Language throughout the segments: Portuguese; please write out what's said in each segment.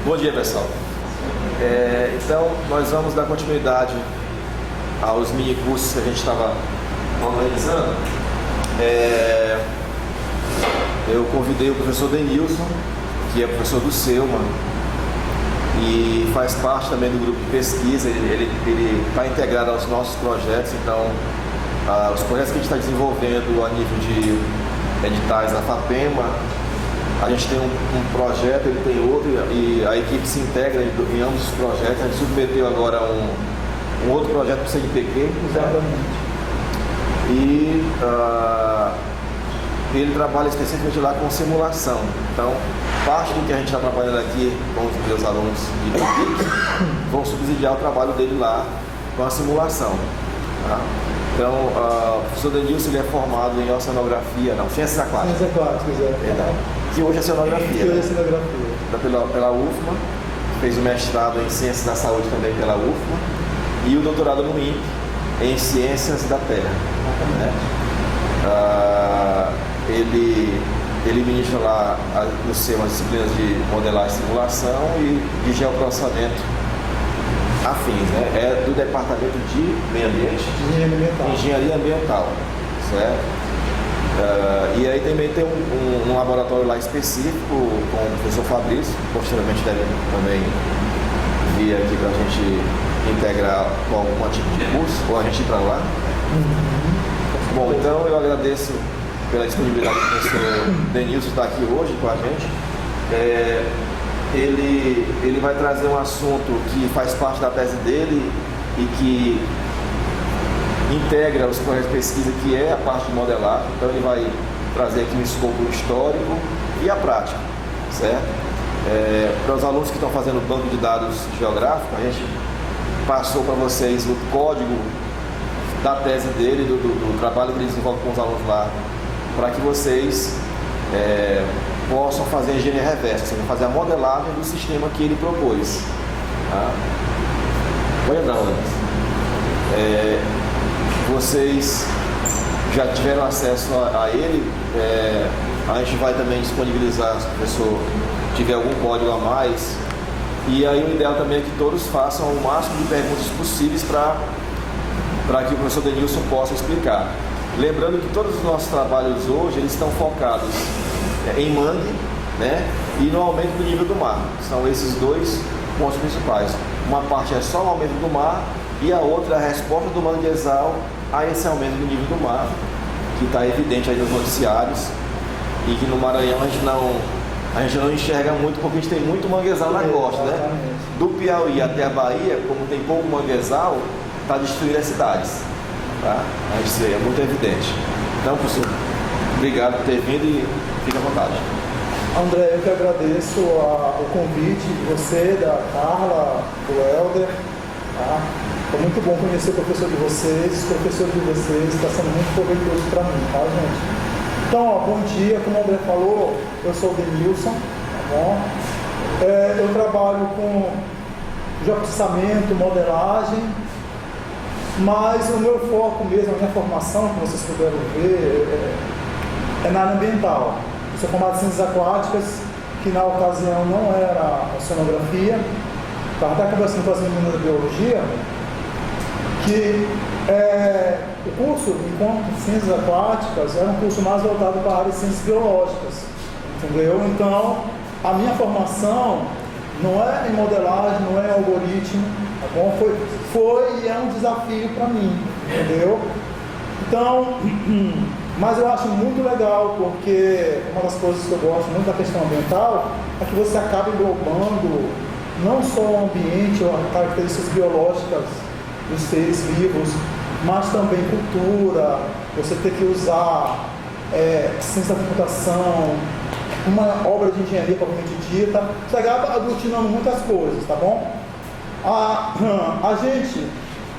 Bom dia, pessoal. Então, nós vamos dar continuidade aos mini cursos que a gente estava organizando. Eu convidei o professor Denilson, que é professor do Selma e faz parte também do grupo de pesquisa. Ele está integrado aos nossos projetos. Então, os projetos que a gente está desenvolvendo a nível de editais da FAPEMA, a gente tem um projeto, ele tem outro, e a equipe se integra em ambos os projetos. A gente submeteu agora um outro projeto para o CNPq. Exatamente. E ele trabalha especificamente lá com simulação. Então, parte do que a gente está trabalhando aqui com os meus alunos de TIC vão subsidiar o trabalho dele lá com a simulação. Tá? Então, o professor Denilson, ele é formado em Ciências Aquáticas. Ciências Aquáticas, que hoje é cenografia. Que hoje é cenografia. Pela UFMA, fez o mestrado em Ciências da Saúde também pela UFMA e o doutorado no INPE em Ciências da Terra. Né? Ele ministra lá no SEMA as disciplinas de modelagem e simulação e de geoprocessamento afins, né? É do Departamento de Meio Ambiente, Engenharia Ambiental, certo? E aí também tem um laboratório lá específico com o professor Fabrício, posteriormente deve também vir aqui para a gente integrar com algum tipo de curso, ou a gente ir para lá. Bom, então eu agradeço pela disponibilidade do professor Denilson estar aqui hoje com a gente. Ele vai trazer um assunto que faz parte da tese dele e que integra os projetos de pesquisa, que é a parte de modelagem. Então ele vai trazer aqui um escopo histórico e a prática, certo? Para os alunos que estão fazendo banco de dados geográfico, a gente passou para vocês o código da tese dele, do trabalho que ele desenvolve com os alunos lá, para que vocês possam fazer a engenharia reversa, ou seja, fazer a modelagem do sistema que ele propôs. Tá? Pode entrar, Lucas. Vocês já tiveram acesso a ele. A gente vai também disponibilizar, se o professor tiver algum código a mais. E aí o ideal também é que todos façam o máximo de perguntas possíveis para que o professor Denilson possa explicar. Lembrando que todos os nossos trabalhos hoje eles estão focados em mangue, né, e no aumento do nível do mar. São esses dois pontos principais. Uma parte é só o aumento do mar e a outra é a resposta do manguezal a esse aumento do nível do mar, que está evidente aí nos noticiários, e que no Maranhão a gente não enxerga muito, porque a gente tem muito manguezal na costa, né? Do Piauí até a Bahia, como tem pouco manguezal, está destruindo as cidades. Tá? Isso é muito evidente. Então, professor, obrigado por ter vindo e fique à vontade. André, eu que agradeço o convite de você, da Carla, do Helder. Tá? Foi muito bom conhecer o professor de vocês, o professor de vocês está sendo muito proveitoso para mim, tá, gente? Então, bom dia, como o André falou, eu sou o Denilson, tá bom? Eu trabalho com geoprocessamento, modelagem, mas o meu foco mesmo, a minha formação, como vocês puderam ver, é na área ambiental. Eu sou formado em Ciências Aquáticas, que na ocasião não era oceanografia. Estava até conversando com as meninas da biologia, que o curso, enquanto Ciências Aquáticas, era um curso mais voltado para a área de Ciências Biológicas, entendeu? Então, a minha formação não é em modelagem, não é em algoritmo, tá bom? Foi e é um desafio para mim, entendeu? Então, mas eu acho muito legal, porque uma das coisas que eu gosto muito da questão ambiental é que você acaba englobando não só o ambiente ou as características biológicas dos seres vivos, mas também cultura. Você tem que usar ciência da computação, uma obra de engenharia propriamente dita. Você acaba aglutinando muitas coisas, tá bom?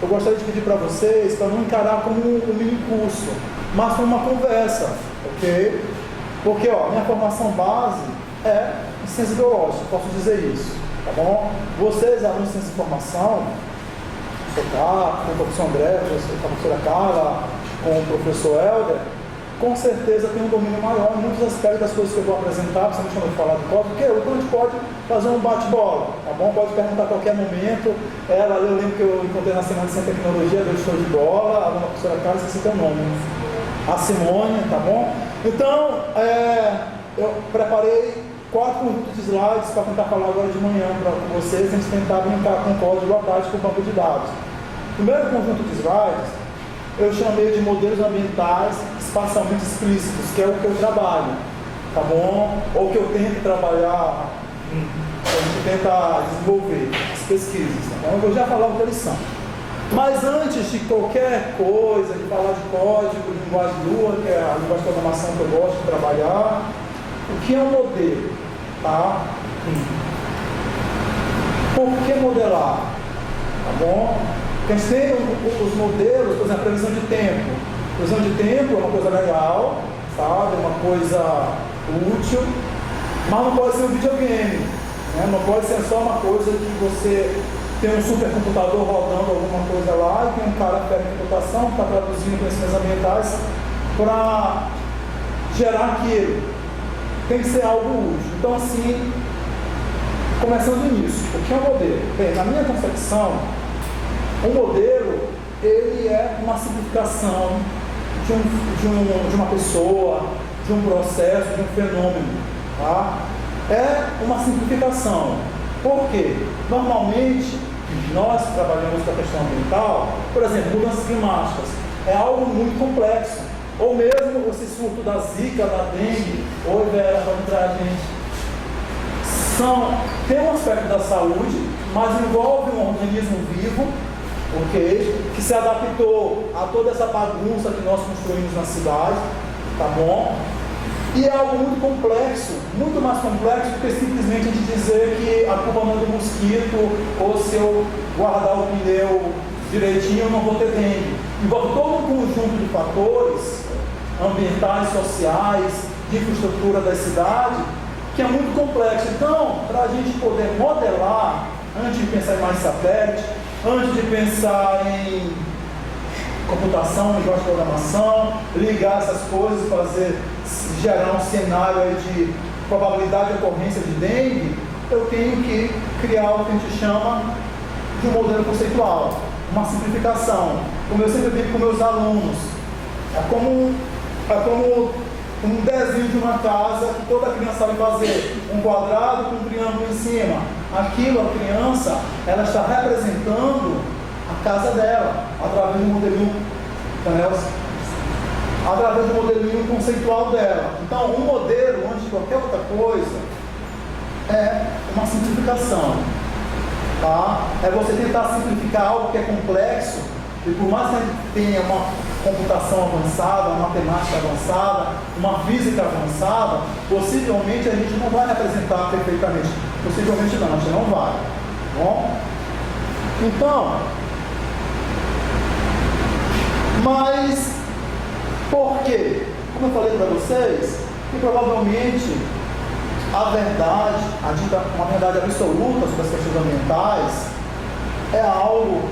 Eu gostaria de pedir para vocês para não encarar como um mini curso, mas como uma conversa, ok? Porque minha formação base é em ciência biológica, posso dizer isso, tá bom? Vocês, alunos de ciência de informação, com o professor André, com a professora Carla, com o professor Helder, com certeza tem um domínio maior em muitos aspectos das coisas que eu vou apresentar, principalmente quando eu falar do código, porque então a gente pode fazer um bate-bola, tá bom? Pode perguntar a qualquer momento. Eu lembro que eu encontrei na Semana de Ciência e Tecnologia, deu show de bola, a dona professora Carla, esqueci teu nome, a Simone, tá bom? Então, eu preparei 4 conjuntos de slides para tentar falar agora de manhã para vocês, a gente tentar brincar com código à tarde com o banco de dados. Primeiro conjunto de slides, eu chamei de modelos ambientais espacialmente explícitos, que é o que eu trabalho, tá bom? Ou que eu tento trabalhar, a gente tenta desenvolver as pesquisas, tá bom? Eu vou já falar o que eles são. Mas antes de qualquer coisa, de falar de código, de linguagem Lua, que é a linguagem de programação que eu gosto de trabalhar, o que é um modelo, tá? Por que modelar? Tá bom? Porque a gente tem os modelos, por exemplo, a previsão de tempo. Previsão de tempo é uma coisa legal, sabe? É uma coisa útil, mas não pode ser um videogame, né? Não pode ser só uma coisa que você tem um supercomputador rodando alguma coisa lá e tem um cara que em computação que está traduzindo conhecimentos ambientais para gerar aquilo. Tem que ser algo útil. Então, assim, começando nisso, o que é um modelo? Bem, na minha concepção, um modelo, ele é uma simplificação de uma pessoa, de um processo, de um fenômeno, tá? É uma simplificação. Por quê? Normalmente, nós que trabalhamos com a questão ambiental, por exemplo, mudanças climáticas, é algo muito complexo. Ou mesmo esse surto da zika, da dengue, oi Vera, para entrar a gente. Tem um aspecto da saúde, mas envolve um organismo vivo, ok? Que se adaptou a toda essa bagunça que nós construímos na cidade, tá bom? E é algo muito complexo, muito mais complexo do que simplesmente a gente dizer que a culpa não é do mosquito, ou se eu guardar o pneu direitinho eu não vou ter dengue. Envolve todo um conjunto de fatores ambientais, sociais, de infraestrutura da cidade, que é muito complexo. Então, para a gente poder modelar, antes de pensar em mais satélite, antes de pensar em computação, linguagem de programação, ligar essas coisas, gerar um cenário aí de probabilidade de ocorrência de dengue, eu tenho que criar o que a gente chama de um modelo conceitual, uma simplificação. Como eu sempre digo com meus alunos, é como um desenho de uma casa que toda criança sabe fazer, um quadrado com um triângulo em cima. Aquilo, a criança, ela está representando a casa dela, através do modelinho, através do modelinho conceitual dela. Então, um modelo, antes de qualquer outra coisa, é uma simplificação. Tá? É você tentar simplificar algo que é complexo, e por mais que a gente tenha uma computação avançada, uma matemática avançada, uma física avançada, possivelmente a gente não vai representar perfeitamente. Possivelmente não, a gente não vai. Bom? Então, mas por quê? Como eu falei para vocês, que provavelmente a verdade, uma verdade absoluta sobre as questões ambientais é algo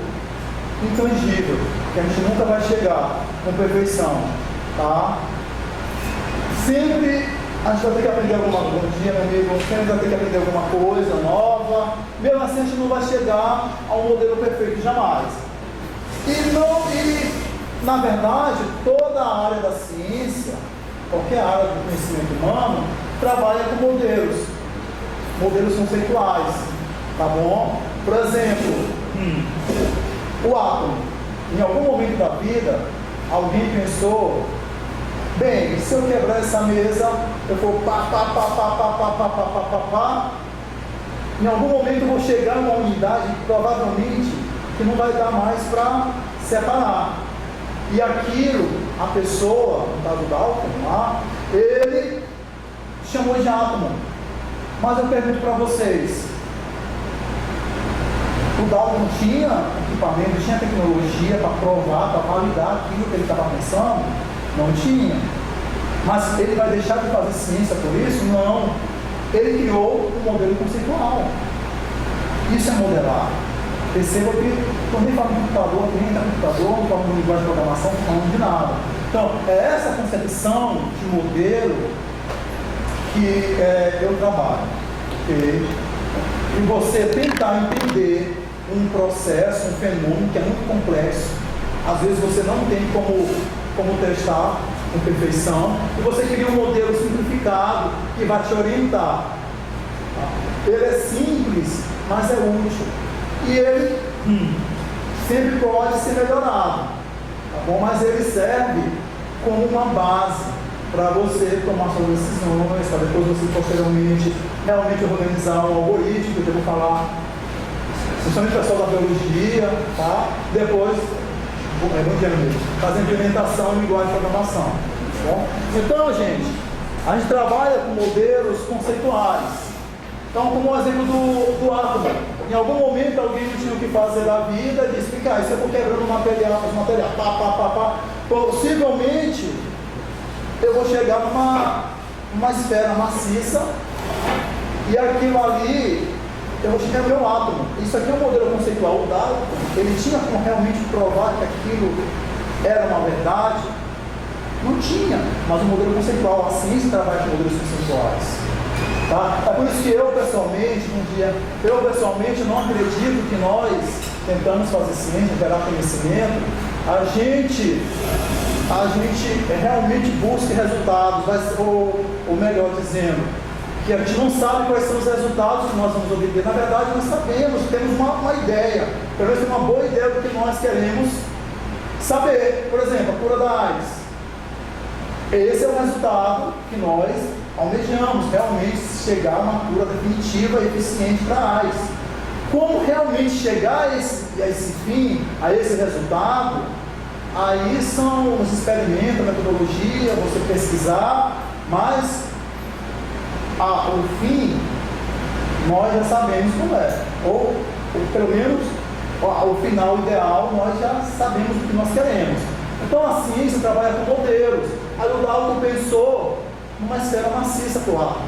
intangível, que a gente nunca vai chegar com perfeição, tá? Sempre a gente vai ter que aprender alguma coisa, meu amigo, sempre vai ter que aprender alguma coisa nova, mesmo assim a gente não vai chegar a um modelo perfeito, jamais. E na verdade, toda a área da ciência, qualquer área do conhecimento humano, trabalha com modelos conceituais, tá bom? Por exemplo, o átomo. Em algum momento da vida, alguém pensou, bem, se eu quebrar essa mesa, eu vou em algum momento eu vou chegar a uma unidade, provavelmente, que não vai dar mais para separar. E aquilo, a pessoa, no caso do Dalton lá, ele chamou de átomo. Mas eu pergunto para vocês, o Dalton tinha equipamento, tinha tecnologia para provar, para validar aquilo que ele estava pensando? Não tinha. Mas ele vai deixar de fazer ciência por isso? Não. Ele criou um modelo conceitual. Isso é modelar. Perceba que quando ele fala de computador, não fala de linguagem de programação, não falando de nada. Então, é essa concepção de modelo que eu trabalho. Okay? E você tentar entender um processo, um fenômeno que é muito complexo. Às vezes você não tem como testar com perfeição, e você cria um modelo simplificado que vai te orientar. Ele é simples, mas é útil. E ele sempre pode ser melhorado, tá bom? Mas ele serve como uma base para você tomar suas decisões, para depois você posteriormente realmente organizar um algoritmo, que eu vou falar, principalmente o pessoal da biologia, tá? Depois, fazer implementação em linguagem de programação, tá bom? Então, gente, a gente trabalha com modelos conceituais. Então, como o exemplo do átomo, em algum momento alguém não tinha o que fazer da vida, disse, fica aí, você for quebrando os materiais, possivelmente eu vou chegar numa esfera maciça e aquilo ali, eu vou chegar no meu átomo. Isso aqui é um modelo conceitual. O dado, ele tinha como realmente provar que aquilo era uma verdade? Não tinha, mas o modelo conceitual, a ciência trabalha com modelos conceituais. Tá? É por isso que eu pessoalmente não acredito que nós tentamos fazer ciência, gerar conhecimento, a gente realmente busca resultados, ou melhor dizendo, que a gente não sabe quais são os resultados que nós vamos obter. Na verdade, nós sabemos, temos uma ideia, pelo menos uma boa ideia do que nós queremos saber. Por exemplo, a cura da AIDS. Esse é o resultado que nós almejamos, realmente chegar a uma cura definitiva e eficiente para a AIDS. Como realmente chegar a esse fim, a esse resultado, aí são os experimentos, a metodologia, você pesquisar, mas o fim nós já sabemos como é, ou pelo menos o final ideal nós já sabemos o que nós queremos. Então a ciência trabalha com modelos. Aí o Dalton pensou numa esfera maciça para o átomo.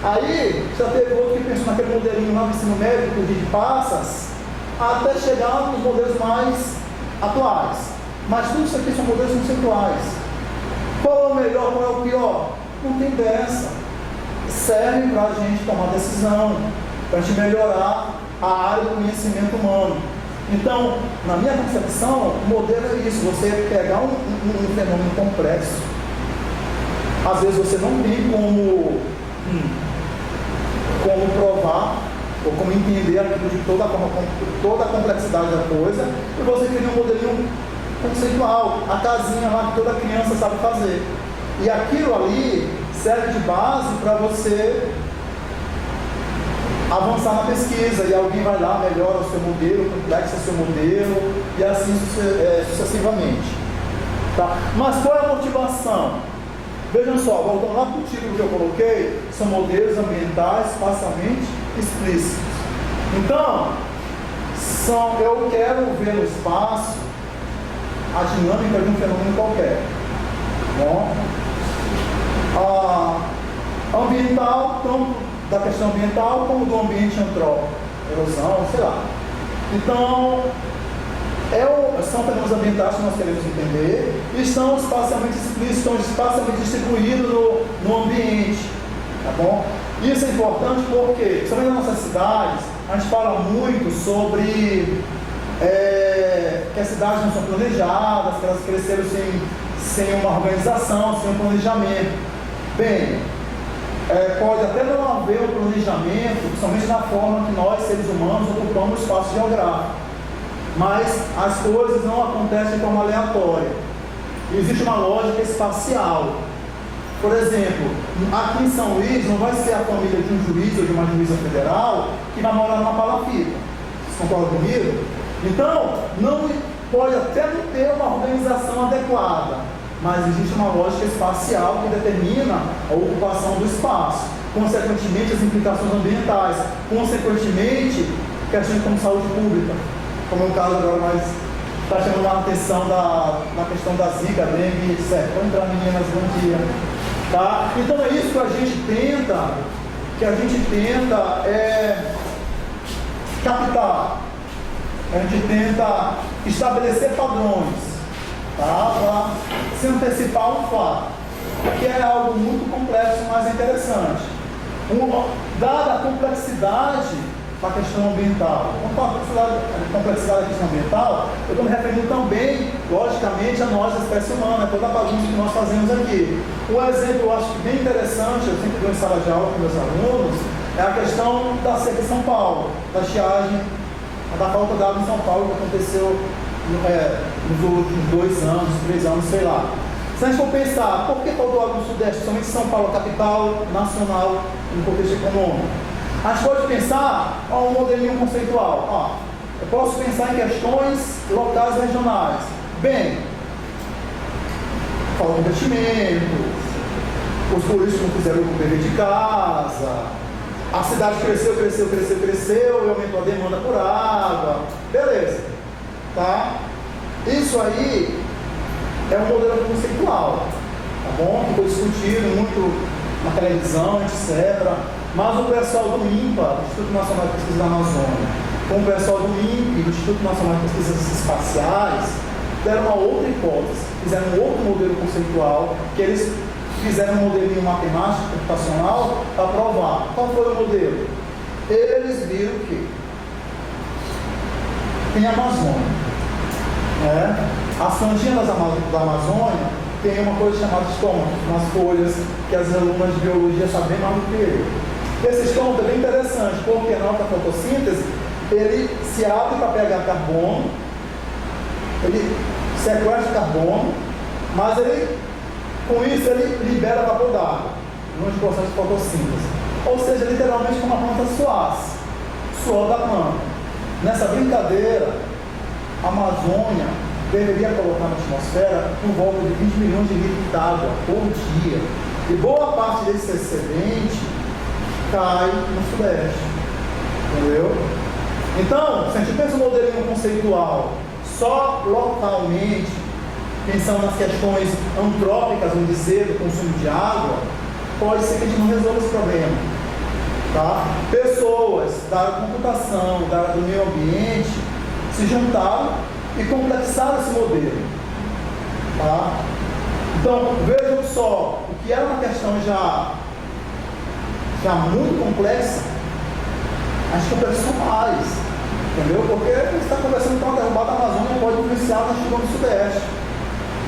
Aí já teve outro que pensou naquele modelinho lá do ensino médio de passas, até chegar nos modelos mais atuais. Mas tudo isso aqui são modelos conceituais. Qual é o melhor, qual é o pior? Não tem dessa. Serve para a gente tomar decisão, para a gente melhorar a área do conhecimento humano. Então, na minha concepção, o modelo é isso, você pegar um fenômeno complexo, às vezes você não tem como provar, ou como entender aquilo de toda a complexidade da coisa, e você cria um modelinho conceitual, a casinha lá que toda criança sabe fazer. E aquilo ali serve de base para você avançar na pesquisa, e alguém vai lá, melhora o seu modelo, complexa o seu modelo, e assim sucessivamente. Tá? Mas qual é a motivação? Vejam só, voltando lá para o título que eu coloquei, são modelos ambientais espacialmente explícitos. Então, eu quero ver no espaço a dinâmica de um fenômeno qualquer. Bom, ambiental, tanto da questão ambiental como do ambiente antrópico, erosão, sei lá. Então, são fenômenos ambientais que nós queremos entender e estão espacialmente explícitos, estão espacialmente distribuídos no ambiente, tá bom? Isso é importante porque, principalmente nas nossas cidades, a gente fala muito sobre que as cidades não são planejadas, que elas cresceram sem uma organização, sem um planejamento. Bem, pode até não haver um planejamento, principalmente na forma que nós, seres humanos, ocupamos o espaço geográfico. Mas as coisas não acontecem de forma aleatória. Existe uma lógica espacial. Por exemplo, aqui em São Luís não vai ser a família de um juiz ou de uma juíza federal que vai morar numa palafita. Vocês concordam comigo? Então, pode até não ter uma organização adequada, mas existe uma lógica espacial que determina a ocupação do espaço, consequentemente as implicações ambientais, consequentemente questões como saúde pública, como é o caso agora, mas está chamando a atenção na questão da zika, dengue, etc. Vamos entrar, meninas, bom dia. Tá? Então é isso que a gente tenta captar, a gente tenta estabelecer padrões. tá? Para se antecipar um fato, que é algo muito complexo, mas interessante. Dada a complexidade da questão ambiental, a complexidade da questão ambiental, eu estou me referindo também, logicamente, a nós, a espécie humana, toda a bagunça que nós fazemos aqui. Um exemplo, eu acho bem interessante, eu sempre dou em sala de aula com meus alunos, é a questão da seca em São Paulo, da estiagem, da falta d'água em São Paulo, que aconteceu nos últimos 2 anos, 3 anos, sei lá. Se a gente for pensar, por que faltou água no Sudeste, somente São Paulo, a capital nacional, no contexto econômico? A gente pode pensar um modelinho conceitual. Eu posso pensar em questões locais e regionais. Bem, falta de investimento, os políticos não fizeram o dever de casa, a cidade cresceu e aumentou a demanda por água. Beleza, tá? Isso aí é um modelo conceitual, tá bom? Que foi discutido muito na televisão, etc. Mas o pessoal do INPA, do Instituto Nacional de Pesquisa da Amazônia, com o pessoal do INPE, do Instituto Nacional de Pesquisas Espaciais, deram uma outra hipótese, fizeram um outro modelo conceitual, que eles fizeram um modelinho matemático computacional para provar. Qual foi o modelo? Eles viram que em Amazônia, as plantinhas da Amazônia tem uma coisa chamada estômago, umas folhas que as alunas de biologia sabem mais do que eu. Esse estômago é bem interessante, porque na alta fotossíntese ele se abre para pegar carbono, ele sequestra carbono, mas ele, com isso ele libera vapor d'água no processo de fotossíntese. Ou seja, literalmente como a planta suasse, suor da planta. Nessa brincadeira, a Amazônia deveria colocar na atmosfera por volta de 20 milhões de litros d'água por dia. E boa parte desse excedente cai no Sudeste. Entendeu? Então, se a gente pensa no modelinho conceitual só localmente, pensando nas questões antrópicas, vamos dizer, do consumo de água, pode ser que a gente não resolva esse problema. Tá? Pessoas da área de computação, da área do meio ambiente, se juntaram e complexaram esse modelo. Tá? Então, vejam só, o que era uma questão já muito complexa, a gente complexou mais, entendeu? Porque a gente está conversando com a derrubada da Amazônia pode influenciar na chuva do Sudeste.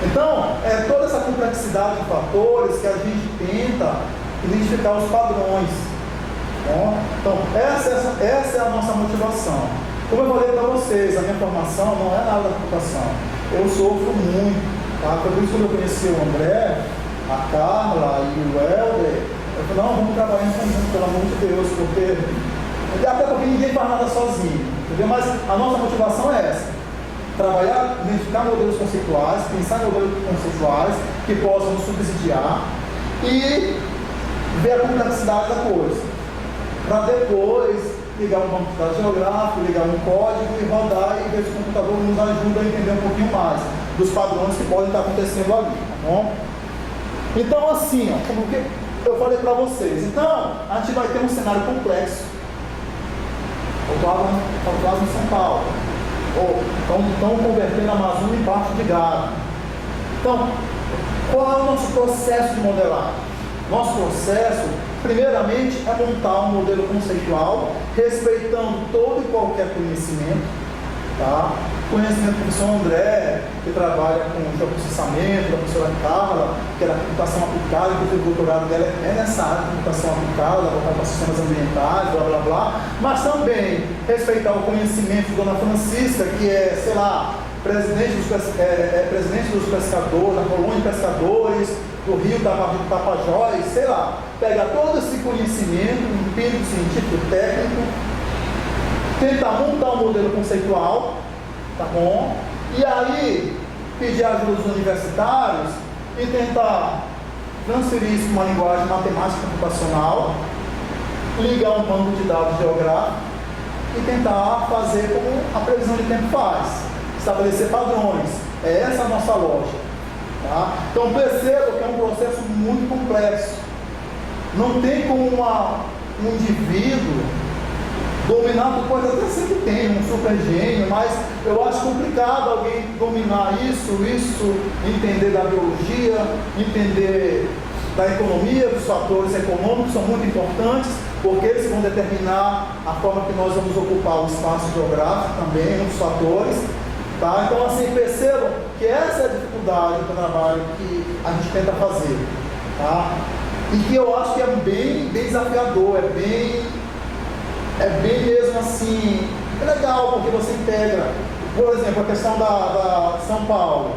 Então, toda essa complexidade de fatores que a gente tenta identificar os padrões. Bom, então, essa é a nossa motivação. Como eu falei para vocês, a minha formação não é nada da computação. Eu sofro muito, tá? Por isso, quando eu conheci o André, a Carla e o Helder, eu falei, não, vamos trabalhar em conjunto, pelo amor de Deus, até porque ninguém faz nada sozinho, entendeu? Mas a nossa motivação é essa: trabalhar, identificar modelos conceituais, pensar em modelos conceituais que possam nos subsidiar e ver a complexidade da coisa, para depois ligar um banco de dados geográfico, ligar um código e rodar e ver se o computador nos ajuda a entender um pouquinho mais dos padrões que podem estar acontecendo ali, tá bom? Então, assim, como que eu falei para vocês, então a gente vai ter um cenário complexo. Faltava em São Paulo, estão convertendo a Amazônia em parte de gado. Então, qual é o nosso processo de modelagem? Nosso processo, primeiramente, é montar um modelo conceitual, respeitando todo e qualquer conhecimento, tá? Conhecimento do professor André, que trabalha com geoprocessamento, da professora Carla, que é da computação aplicada, que o doutorado dela é nessa área de computação aplicada, voltada para sistemas ambientais, blá blá blá, mas também respeitar o conhecimento de Dona Francisca, que é, sei lá, presidente dos pescadores, da colônia de pescadores, do Rio do Tapajós, sei lá, pegar todo esse conhecimento empírico, científico, técnico, tentar montar um modelo conceitual, tá bom? E aí, pedir a ajuda dos universitários e tentar transferir isso para uma linguagem matemática computacional, ligar um banco de dados geográfico e tentar fazer como a previsão de tempo faz, estabelecer padrões. Essa é a nossa lógica. Tá? Então perceba que é um processo muito complexo. Não tem como um indivíduo Dominar tu pode até ser que tem um super gênio, mas eu acho complicado alguém dominar isso, entender da biologia, entender da economia, dos fatores econômicos são muito importantes, porque eles vão determinar a forma que nós vamos ocupar o espaço geográfico também, um dos fatores. Tá? Então, assim, percebam que essa é a dificuldade do trabalho que a gente tenta fazer. Tá? E que eu acho que é bem desafiador, é bem mesmo assim, é legal, porque você integra. Por exemplo, a questão da São Paulo.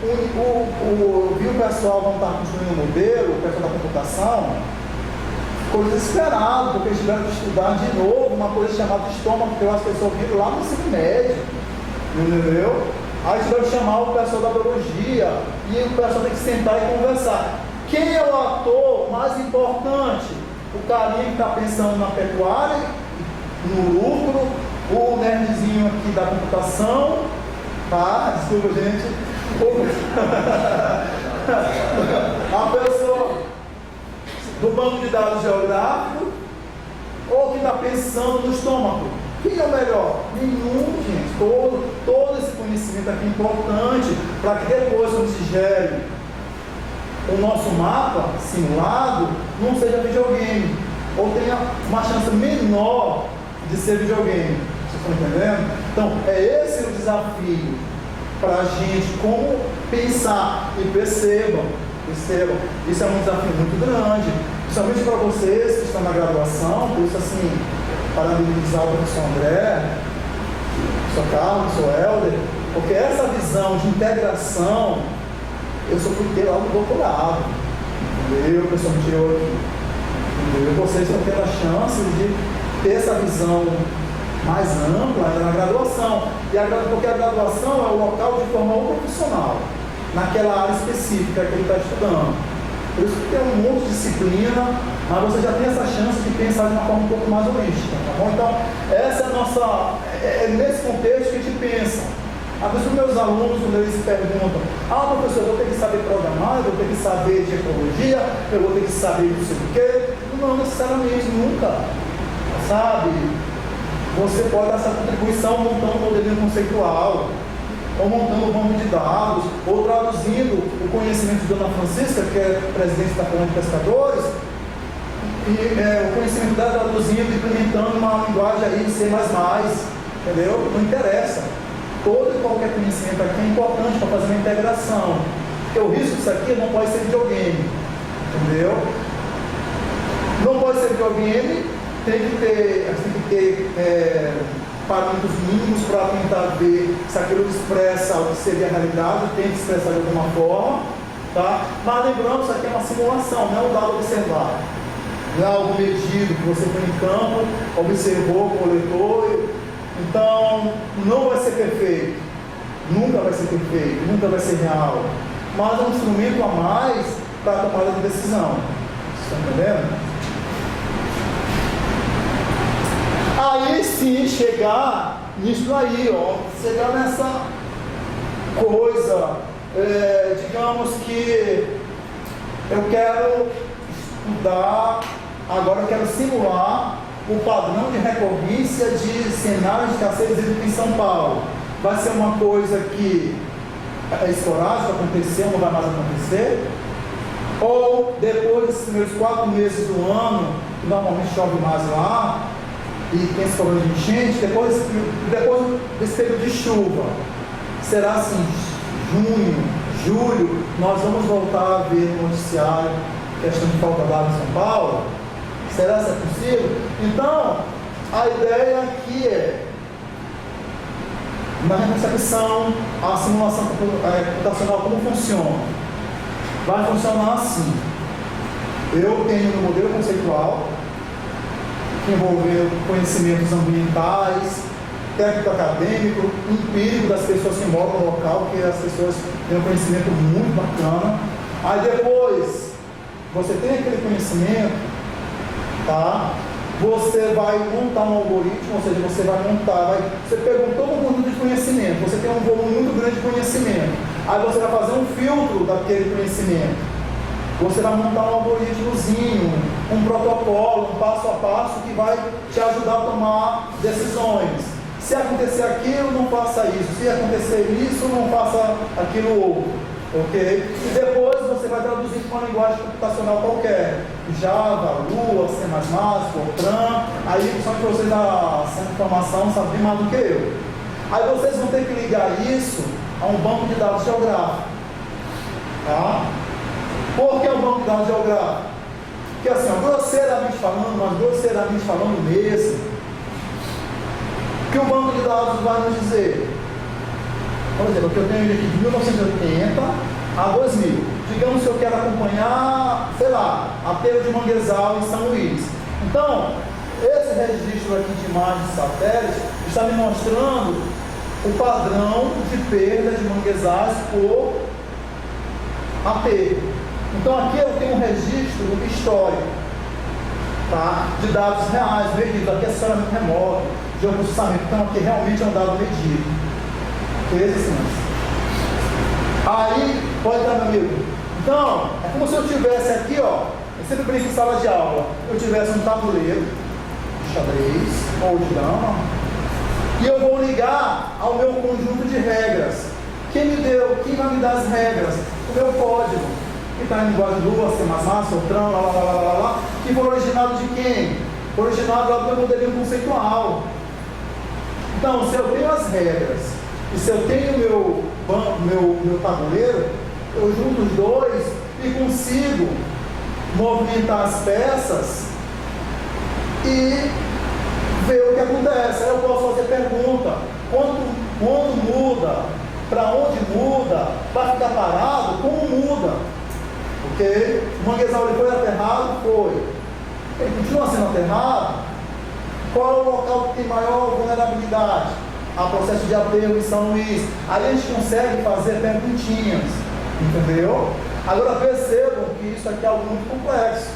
Eu vi o pessoal quando estava construindo o modelo, o pessoal da computação, ficou desesperado, porque eles tiveram que estudar de novo uma coisa chamada estômago, que as pessoas viram lá no ensino médio. Entendeu? Aí tiveram que chamar o pessoal da biologia e o pessoal tem que sentar e conversar. Quem é o ator mais importante? O carinha que está pensando na pecuária, no lucro, o nerdzinho aqui da computação, tá? Desculpa, gente. A pessoa do banco de dados geográfico, ou que está pensando no estômago. Quem é o melhor? Nenhum, gente. Todo esse conhecimento aqui é importante para que depois, quando se gere o nosso mapa simulado, não seja videogame, ou tenha uma chance menor de ser videogame. Vocês estão entendendo? Então, é esse o desafio para a gente, como pensar. E percebam, isso é um desafio muito grande, principalmente para vocês que estão na graduação. Por isso, assim, parabenizar o professor André, o professor Carlos, o professor Helder, porque essa visão de integração, eu só fui ter lá no doutorado, entendeu? O professor me tirou aqui, entendeu? Vocês estão tendo a chance de ter essa visão mais ampla na graduação, porque a graduação é o local de formar um profissional naquela área específica que ele está estudando. Por isso que tem um monte de disciplina, mas você já tem essa chance de pensar de uma forma um pouco mais holística, tá bom? Então, essa é a nossa... É nesse contexto que a gente pensa. Às vezes os meus alunos, quando eles perguntam, professor, eu vou ter que saber programar, eu vou ter que saber de ecologia, eu vou ter que saber não sei o quê. Não necessariamente, nunca. Sabe? Você pode dar essa contribuição montando um modelinho conceitual, ou montando um banco de dados, ou traduzindo o conhecimento de Dona Francisca, que é presidente da Câmara de Pescadores, e o conhecimento dela traduzindo e implementando uma linguagem aí de C++, entendeu? Não interessa. Todo e qualquer conhecimento aqui é importante para fazer uma integração, porque o risco disso aqui não pode ser videogame, entendeu? Não pode ser videogame, tem que ter parâmetros mínimos para tentar ver se aquilo expressa o que seria a realidade, tem que expressar de alguma forma, tá? Mas lembrando, isso aqui é uma simulação, não é um dado observado, não é algo medido que você foi em campo, observou, coletou. Então, não vai ser perfeito, nunca vai ser perfeito, nunca vai ser real, mas é um instrumento a mais para a tomada de decisão. Estão entendendo? Aí sim, chegar nisso aí, chegar nessa coisa, digamos que eu quero estudar, agora eu quero simular o padrão de recorrência de cenários de escassez hídrica em São Paulo. Vai ser uma coisa que é esporádica, aconteceu, não vai mais acontecer? Ou depois desses primeiros 4 meses do ano, que normalmente chove mais lá, e tem esse problema de enchente, depois desse período de chuva, será assim, junho, julho, nós vamos voltar a ver no noticiário questão de falta d'água em São Paulo? Será que é possível? Então, a ideia aqui é, na reconcepção, a simulação computacional, como funciona? Vai funcionar assim. Eu tenho no modelo conceitual, envolvendo conhecimentos ambientais, técnico acadêmico, empírico das pessoas que moram no local, que as pessoas têm um conhecimento muito bacana. Aí depois, você tem aquele conhecimento, tá? Você vai montar um algoritmo, ou seja, você vai montar, você pegou todo um conjunto de conhecimento, você tem um volume muito grande de conhecimento, aí você vai fazer um filtro daquele conhecimento, Você vai montar um algoritmozinho, um protocolo, um passo a passo que vai te ajudar a tomar decisões. Se acontecer aquilo, não faça isso. Se acontecer isso, não faça aquilo outro. Ok? E depois você vai traduzir para uma linguagem computacional qualquer. Java, Lua, C++, Fortran. Aí, principalmente vocês da Centro de Informação sabem mais do que eu. Aí vocês vão ter que ligar isso a um banco de dados geográfico. Tá? Por que um banco de dados geográfico? Porque assim, grosseiramente falando, mas grosseiramente falando mesmo, o que o banco de dados vai nos dizer? Por exemplo, que eu tenho ele aqui de 1980 a 2000. Digamos que eu quero acompanhar, sei lá, a Terra de Manguezal em São Luís. Então, esse registro aqui de imagens de satélite está me mostrando o padrão de perda de manguezais por AP. Então, aqui eu tenho um registro histórico, tá? De dados reais, medidos. Aqui é acionamento remoto, geoprocessamento. Então, aqui realmente é um dado medido. Aí, pode dar, meu amigo. Então, é como se eu tivesse aqui, ó, eu sempre brinco em sala de aula, eu tivesse um tabuleiro de xadrez ou de dama, e eu vou ligar ao meu conjunto de regras. Quem vai me dar as regras? O meu código, que está em linguagem Lua, C++, Fortran, que foi originado de quem? Foi originado lá do meu modelinho conceitual. Então, se eu tenho as regras, e se eu tenho meu tabuleiro, eu junto os dois e consigo movimentar as peças e ver o que acontece. Aí eu posso fazer pergunta: quando muda? Para onde muda? Vai ficar parado? Como muda? Ok? O manguezal ele foi aterrado? Foi. Ele continua sendo aterrado? Qual é o local que tem maior vulnerabilidade? Há processo de aterro em São Luís. Aí a gente consegue fazer perguntinhas, entendeu? Agora percebam que isso aqui é algo muito complexo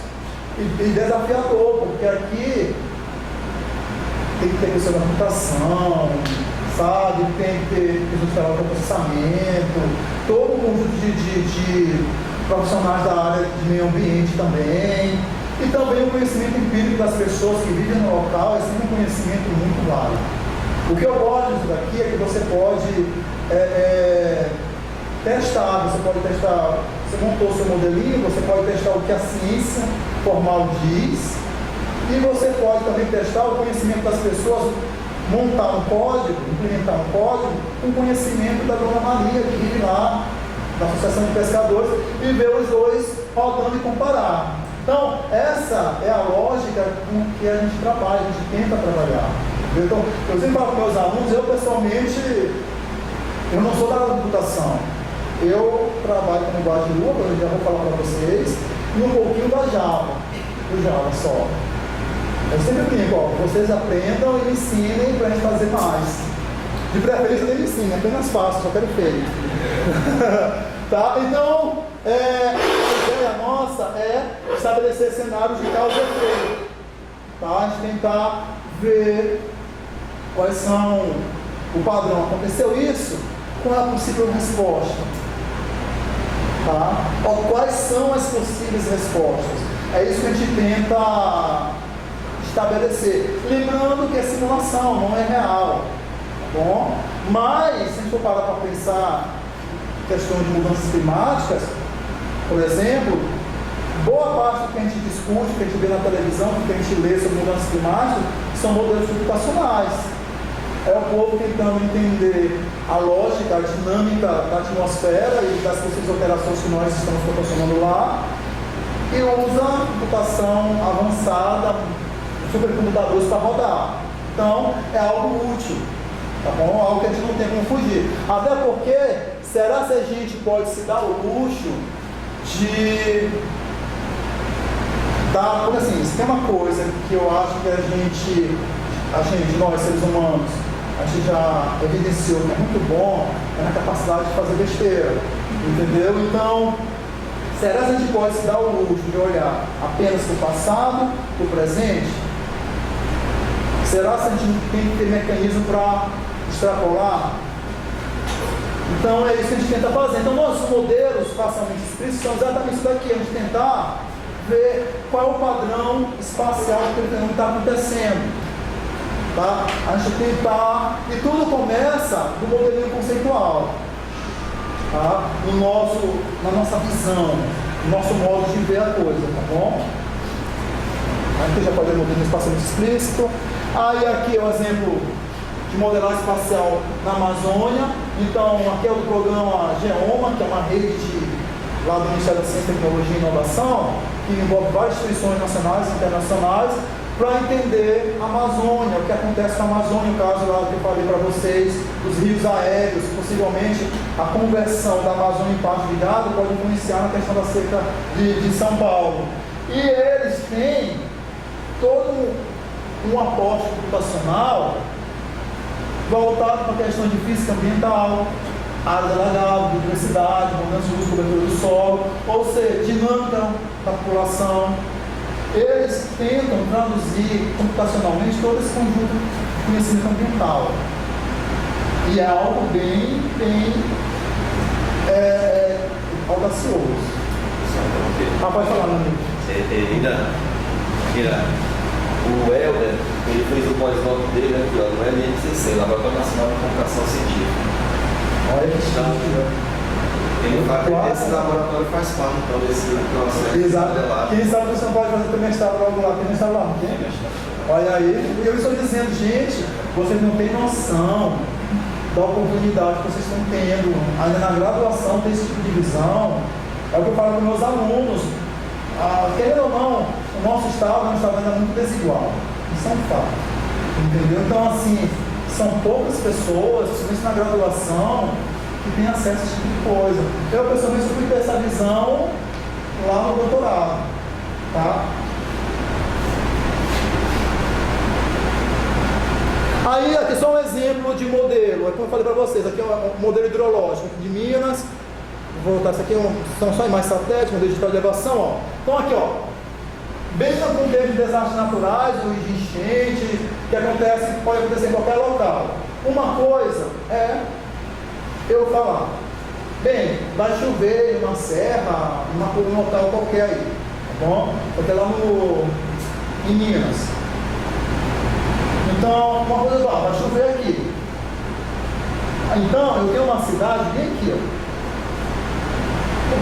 e desafiador, porque aqui tem que ter questão da computação, sabe? Tem que ter questão de processamento, todo um conjunto de profissionais da área de meio ambiente também, e também o conhecimento empírico das pessoas que vivem no local é sempre um conhecimento muito válido. O que eu gosto disso daqui é que você pode testar, você montou o seu modelinho, você pode testar o que a ciência formal diz, e você pode também testar o conhecimento das pessoas, montar um código, implementar um código com conhecimento da Dona Maria, que vive lá na Associação de Pescadores, e ver os dois rodando e comparar. Então, essa é a lógica com que a gente trabalha, a gente tenta trabalhar. Então, eu sempre falo para meus alunos, eu pessoalmente, eu não sou da computação. Eu trabalho com linguagem Lua, que eu já vou falar para vocês, e um pouquinho da Java, do Java só. Eu sempre brinco, ó, vocês aprendam e me ensinem para a gente fazer mais. De preferência nem me ensinem, apenas faço, só quero feio. Tá? Então, a ideia nossa é estabelecer cenários de causa e efeito. Tá? A gente tentar ver quais são o padrão. Aconteceu isso? Qual é a possível resposta? Tá? Quais são as possíveis respostas? É isso que a gente tenta estabelecer. Lembrando que é simulação, não é real. Tá bom? Mas, se a gente for parar para pensar em questões de mudanças climáticas, por exemplo, boa parte do que a gente discute, que a gente vê na televisão, que a gente lê sobre mudanças climáticas, são modelos computacionais. É o povo tentando entender a lógica, a dinâmica da atmosfera e das possíveis alterações que nós estamos proporcionando lá, e usa computação avançada, supercomputadores para rodar. Então, é algo útil, tá bom? Algo que a gente não tem como fugir. Até porque, será que a gente pode se dar o luxo de dar, porque assim, se tem uma coisa que eu acho que nós seres humanos, a gente já evidenciou que é muito bom, é na capacidade de fazer besteira, entendeu? Então, será que a gente pode se dar o luxo de olhar apenas para o passado, para o presente? Será que a gente tem que ter mecanismo para extrapolar? Então é isso que a gente tenta fazer. Então nossos modelos espacialmente explícitos são exatamente isso daqui, a gente tentar ver qual é o padrão espacial que ele está acontecendo. Tá? A gente tentar, e tudo começa do modelinho conceitual, tá? Na nossa visão, no nosso modo de ver a coisa, tá bom? Aqui já pode ver o modelo espacialmente explícito. Aí aqui é o exemplo de modelagem espacial na Amazônia. Então aqui é o programa GEOMA, que é uma rede lá do Ministério da Ciência, Tecnologia e Inovação, que envolve várias instituições nacionais e internacionais, para entender a Amazônia, o que acontece na Amazônia, o caso lá que eu falei para vocês, os rios aéreos, possivelmente a conversão da Amazônia em parte de gado pode influenciar na questão da seca de São Paulo. E eles têm todo um aporte computacional voltado para a questão de física ambiental, área alagada, biodiversidade, mudança de uso, cobertura do solo, ou seja, dinâmica da população. Eles tentam traduzir computacionalmente todo esse conjunto de conhecimento ambiental. E é algo bem audacioso. Pode falar, meu amigo. O Helder, ele fez o pós-doc dele aqui, ó, no LNCC, Laboratório Nacional de Computação Científica. Olha que chique, Ele fala que esse laboratório faz parte então desse processo. Exato. Quem sabe você não pode fazer também mestrado logo lá, tem mestrado lá, não tem? Olha aí, eu estou dizendo, gente, vocês não têm noção da oportunidade que vocês estão tendo. Ainda na graduação tem esse tipo de visão. É o que eu falo para meus alunos. Querendo ou não, o nosso estado ainda é muito desigual. Isso é um fato. Entendeu? Então, assim, são poucas pessoas, principalmente na graduação, que tem acesso a esse tipo de coisa. Eu, pessoalmente, fui ter essa visão lá no doutorado. Tá? Aí, aqui só um exemplo de modelo. É como eu falei para vocês, aqui é um modelo hidrológico de Minas. Vou voltar, isso aqui são só imagens satélites, modelo digital de elevação. Ó. Então, aqui, ó, bem no contexto de desastres naturais, ou de enchente, que pode acontecer em qualquer local. Uma coisa é eu falar, bem, vai chover em uma serra, num local qualquer aí, tá bom? Porque lá em Minas. Então, uma coisa vai chover aqui. Então, eu tenho uma cidade bem aqui, ó.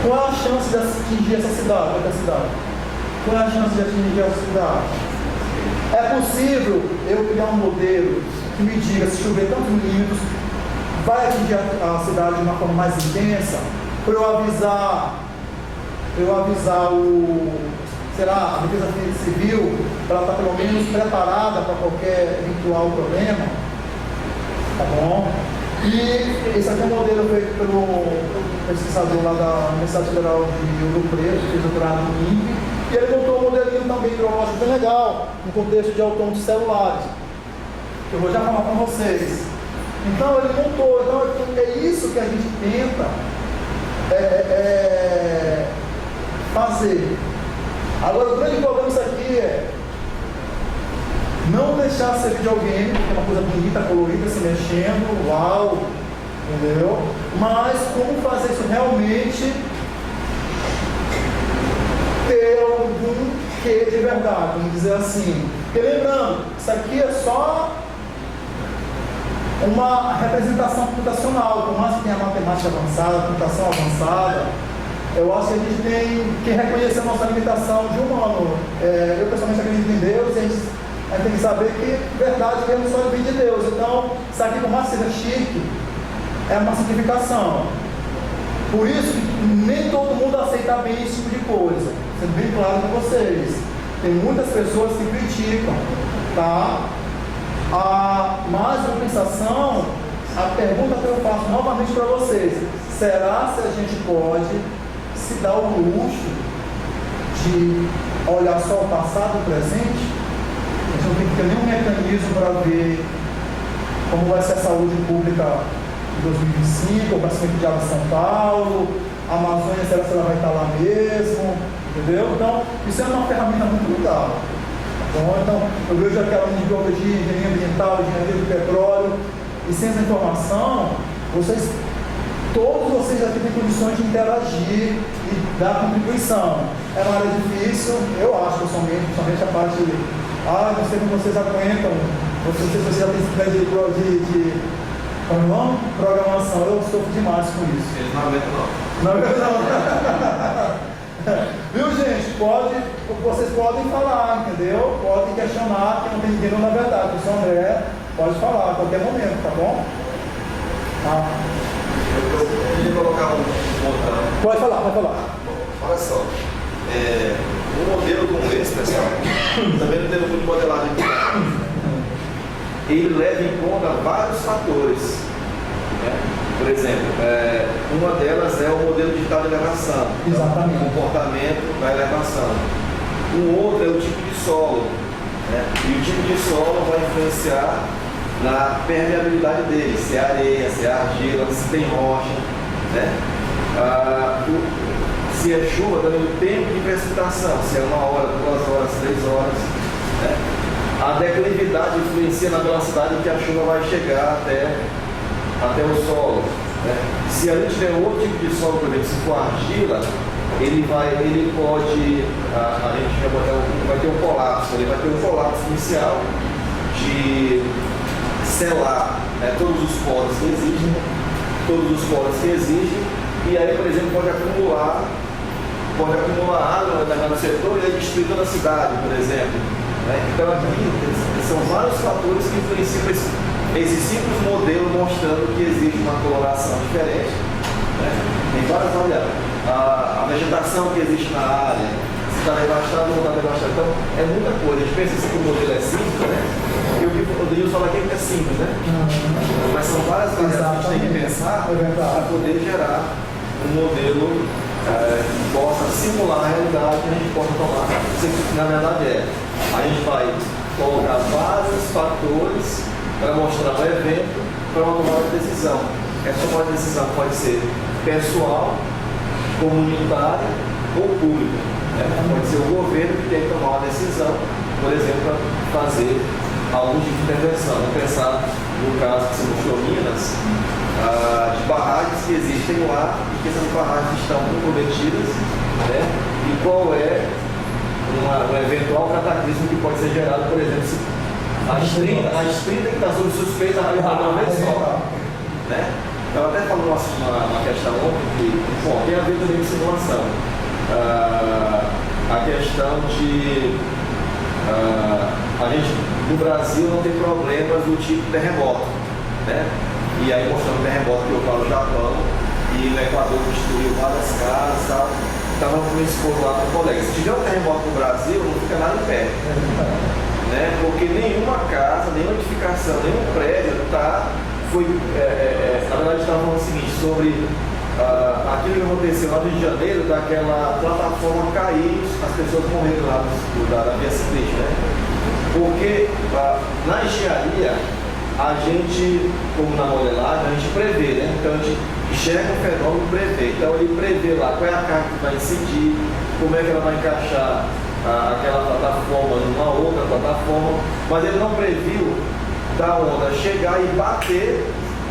Qual é a chance de atingir essa cidade, outra cidade? Qual é a chance de atingir essa cidade? É possível eu criar um modelo que me diga se chover tantos milímetros, vai atingir a cidade de uma forma mais intensa, para eu avisar a Defesa Civil, para ela estar pelo menos preparada para qualquer eventual problema, tá bom? E esse aqui é um modelo feito pelo pesquisador lá da Universidade Federal de Ouro Preto, que fez doutorado no INPE, e ele montou um modelinho também hidrológico bem legal, no contexto de autônomos celulares, que eu vou já falar para vocês. Então ele montou, então é isso que a gente tenta fazer. Agora o grande problema disso aqui é não deixar ser videogame, que é uma coisa bonita, colorida, se mexendo, uau, entendeu? Mas como fazer isso realmente ter algum quê de verdade, vamos dizer assim. Porque lembrando, isso aqui é só uma representação computacional, por mais que tenha matemática avançada, computação avançada, eu acho que a gente tem que reconhecer a nossa limitação de humano. Eu pessoalmente acredito em Deus, e a gente tem que saber que verdade mesmo só vem de Deus. Então, isso aqui, por mais que seja chique, é uma simplificação. Por isso que nem todo mundo aceita bem esse tipo de coisa, sendo bem claro com vocês. Tem muitas pessoas que criticam, tá? Mas, em compensação, a pergunta que eu faço novamente para vocês: será se a gente pode se dar o luxo de olhar só o passado e o presente? A gente não tem que ter nenhum mecanismo para ver como vai ser a saúde pública em 2025, o crescimento de água em São Paulo, a Amazônia, será que ela vai estar lá mesmo, entendeu? Então, isso é uma ferramenta muito legal. Então, eu vejo aquela de biologia, engenharia ambiental, engenharia do petróleo, e sem essa informação, vocês todos vocês aqui têm condições de interagir e dar contribuição. É uma área difícil, eu acho, pessoalmente, principalmente a parte de, não sei como vocês aguentam, não sei se vocês já têm de programação, eu sofro demais com isso. Eles não aguentam não. Não aguentam não. Viu, gente? Vocês podem falar, entendeu? Podem questionar, que não tem ninguém na verdade. O senhor André pode falar a qualquer momento, tá bom? Eu queria colocar um botão. Pode falar. Olha só, um modelo como esse, pessoal, também não tem um de modelagem aqui. Ele leva em conta vários fatores. Né? Por exemplo, uma delas é o modelo digital de elevação. Exatamente. O comportamento da elevação. Um outro é o tipo de solo. Né? E o tipo de solo vai influenciar na permeabilidade dele, se é areia, se é argila, se tem rocha. Né? Se é chuva, também o tempo de precipitação, se é 1 hora, 2 horas, 3 horas. Né? A declividade influencia na velocidade em que a chuva vai chegar até o solo. Né? Se a gente tiver outro tipo de solo, por exemplo, se for argila, ele pode, a gente vai ter um colapso, ele vai ter um colapso inicial de selar, né, todos os poros que existem, e aí, por exemplo, pode acumular água no determinado setor e aí destruir toda a cidade, por exemplo. Né? Então aqui são vários fatores que influenciam esse simples modelo, mostrando que existe uma coloração diferente. Né? Tem várias variáveis. A vegetação que existe na área, se está devastado ou não está devastado. Então é muita coisa. A gente pensa que o modelo é simples, né? E o que o Denilson fala aqui é que é simples, né? Mas são várias variáveis que a gente tem que pensar para poder gerar um modelo que possa simular a realidade que a gente possa tomar. Na verdade a gente vai colocar vários fatores para mostrar o evento para uma tomada de decisão. Essa tomada de decisão pode ser pessoal, comunitária ou pública. Né? Pode ser o governo que tem que tomar uma decisão, por exemplo, para fazer algum tipo de intervenção. Vamos pensar no caso que se mostrou Minas, de barragens que existem lá e que essas barragens estão comprometidas, né? E qual é um eventual cataclismo que pode ser gerado, por exemplo, se as 30 que está sob suspeita a uma vez só. Né? Eu até falei uma questão ontem que, tem a ver também com simulação. A questão de a gente no Brasil não tem problemas do tipo terremoto. Né? E aí mostrando o terremoto que ocorreu no Japão e no Equador destruiu várias casas e tal. Estava com esse povo lá com colegas. Se tiver um terremoto no Brasil, não fica nada em pé. Né? Porque nenhuma casa, nenhuma edificação, nenhum prédio na verdade estava falando o seguinte, sobre aquilo que aconteceu lá no Rio de Janeiro, daquela plataforma cair, as pessoas morreram lá da via ciclista, né? Porque na engenharia, a gente, como na modelagem, a gente prevê, né? Então a gente enxerga o fenômeno e prevê. Então ele prevê lá qual é a carga que vai incidir, como é que ela vai encaixar aquela plataforma numa outra plataforma, mas ele não previu da onda chegar e bater,